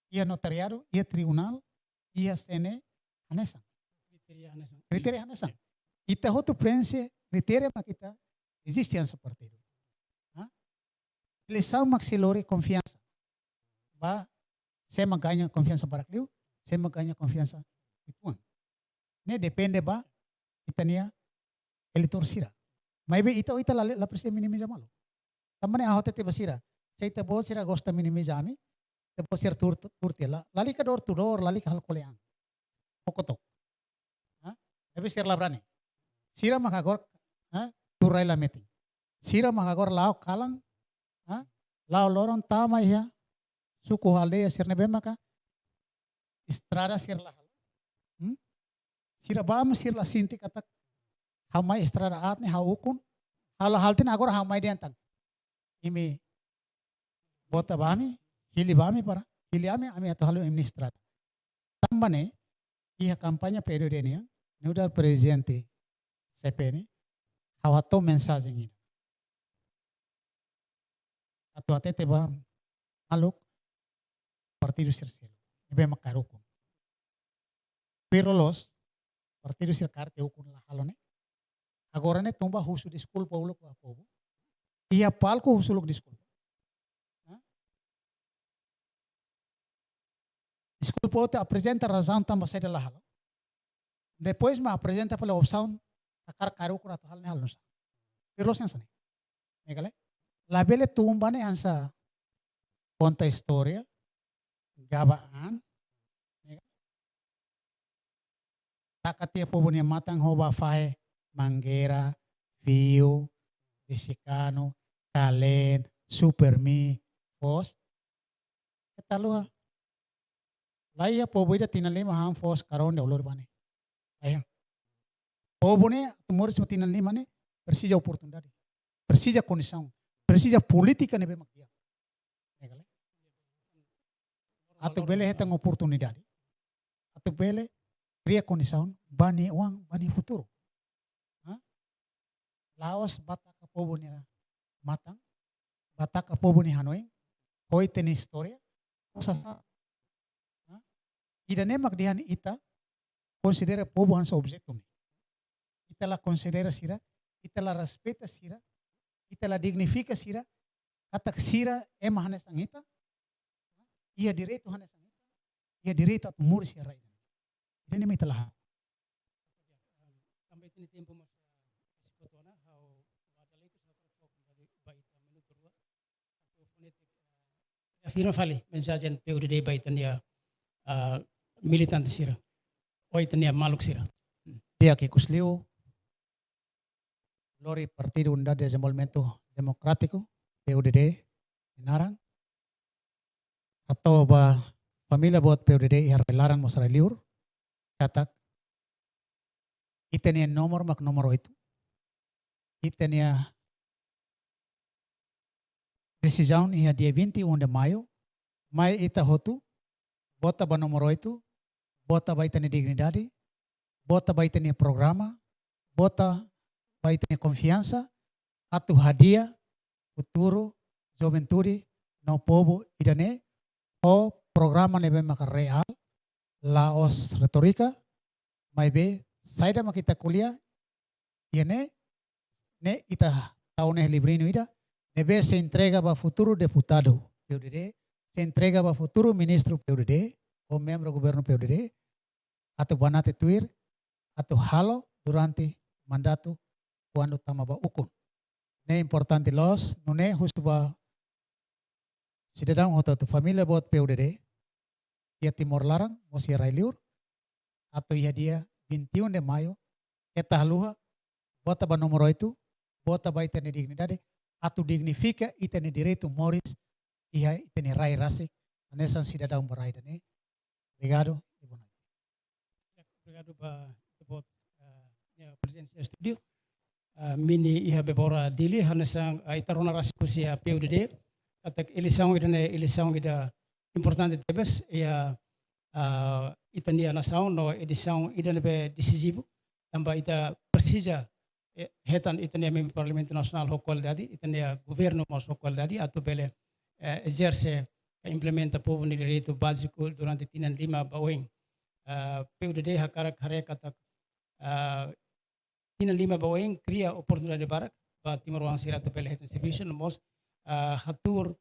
S2: ia notariado ia tribunal ia sene hanesan. Kriteria hanesan. Ita hotu prense kriteria mak kita existe ansa partido. Eleição maxilore confiança. Ba saya ganha confiança para kliu, saya ganha confiança ituan. Ne depende ba itania eleitor sira. Maybe ita la presi minimiza malo. Tambane ahote te basira. Saya ita bo sira gosta minimiza ami. Te bo sira turtela. Lali ka door to door, lali ka halkoleang. Pokotok. Ebe sira labrani. Sira makagor turai la meeting. Sira makagor lao kalang lao lorong tama ya suku halde sirne bemaka estrada sir la sira bam sir la sinti kata hamai estrada atne ha ukun hala haltin agora hamai diantang imi bota bami hili bami para hili ami atau halu imni estrada tambane ia kampanye periode ini nudal presidente CPN hawato mensagem ini atau atete ba aluk partido sirsil ibe makarukun pero los partido sir karte ukun la halone agora ne tumba husu desculpa uluk wa povo ia palco husuluk desculpa desculpa te apresenta razão tamba saída la halo depois me apresenta pela opção akar karukun atau hal ne hal nusa pero los yansane negale la bele tumba ne ansa conta história gabaan takatia povo ne matang hoba fahe Mangueira, Fio, Desicano, Calen, Supermi, Fos. Ketalua. Laia povo ida tinalima ham Fos karon de olor bane. Ayah. Povo ne tumores tinalima ne persija oportunidade. Persija condição. Persija política ne be makia. Negale. Atau bele hetang oportunidade. Atau bele cria condição bani uang bani futuro. Laos bataka povo ni matang, bataka povo ni Hanoi, hoi teni historia, sasa. Ida nemak dihan ita considera povo ansa objeto ni. Ita la considera sira, ita la respeta sira, ita la dignifica sira, kata sira ema hane sangita, ia direito hane sangita, ia direito at muris ya rai. Ini may talaha.
S1: Também tem tempo mas sipotona how wadalay ko sa pagfok dari baita minuto ruwa. Ato fonetik afirma fali mensajen PUDD baita niya militante sira. Baita niya maluk sira.
S2: Dia que cusliu, Lori Partido Unidad de Desenvolvimento Democrático, PUDD, Narang, atau ba família buat PUDD ia relaran mosra liur, katak, itenia nomor mak nomor 8. Itenia decisão ia dia 21 de maio, mai ita hotu, bota ba nomor 8, bota ba itenia dignidade, bota ba itenia programa, bota ba itenia confiança, atu hadiah, futuro, juventude, no povo idane, o programa nebe maka real, laos retorika, mai be, saida makita kuliah, iane, ne ita tahun librino ida, nebe se entrega ba futuro deputado PUDD, se entrega ba futuro ministro PUDD, o membro governo PUDD, atau banate tuir, atau halo durante mandato quando tama ba ukun. Ne importante los, nune justo ba cidadão hoto tu família buat PUDD, ia Timor Larang, mosia railiur, atau ia dia 21 de maio, eta haluha, bota ba nomor 8, bota ba itene dignidade, atau dignifica itene direito moris, ia itene rai rasik, anesan cidadão barai dane. Obrigado.
S1: Obrigado ba tepot presensia studio. Mini iha bebora dili hanasang itarona rasikusia PUDD atak ilisang ida importante tebes ia itania nasaun no edisang idane be decisivo tamba ita persija hetan itania mem Parlamento Nasional hokol dadi itania governo mas hokol dadi atau bele exerce implementa povo ni direito básico durante tinan 5 baweng PUDD hakarak harek atak tinan 5 baweng cria oportunidade barak ba Timor Wang sira to bele hetan serviço mos hatur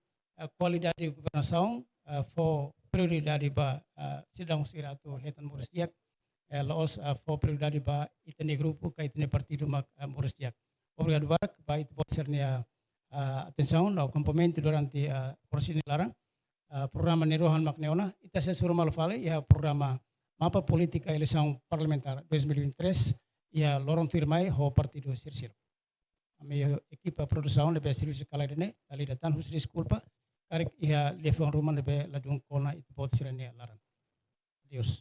S1: qualidade governação for prioridade ba sidang sira to hetan Moris Diak laos for prioridade ba itene grupo ka itene partido mak Moris Diak. Obrigado barak ba itu sernia atenção no campamento durante prosini larang programa nerohan mak neona ita se suruh malfale ya programa mapa politika eleição parlamentar 2023 ia lorong firmai ho partido sirsir. Ami equipa produção lebe serviço kalaidene kali datan husri skulpa karek ia lefong rumah lebe ladung kona itu bot sirania larang. Adios.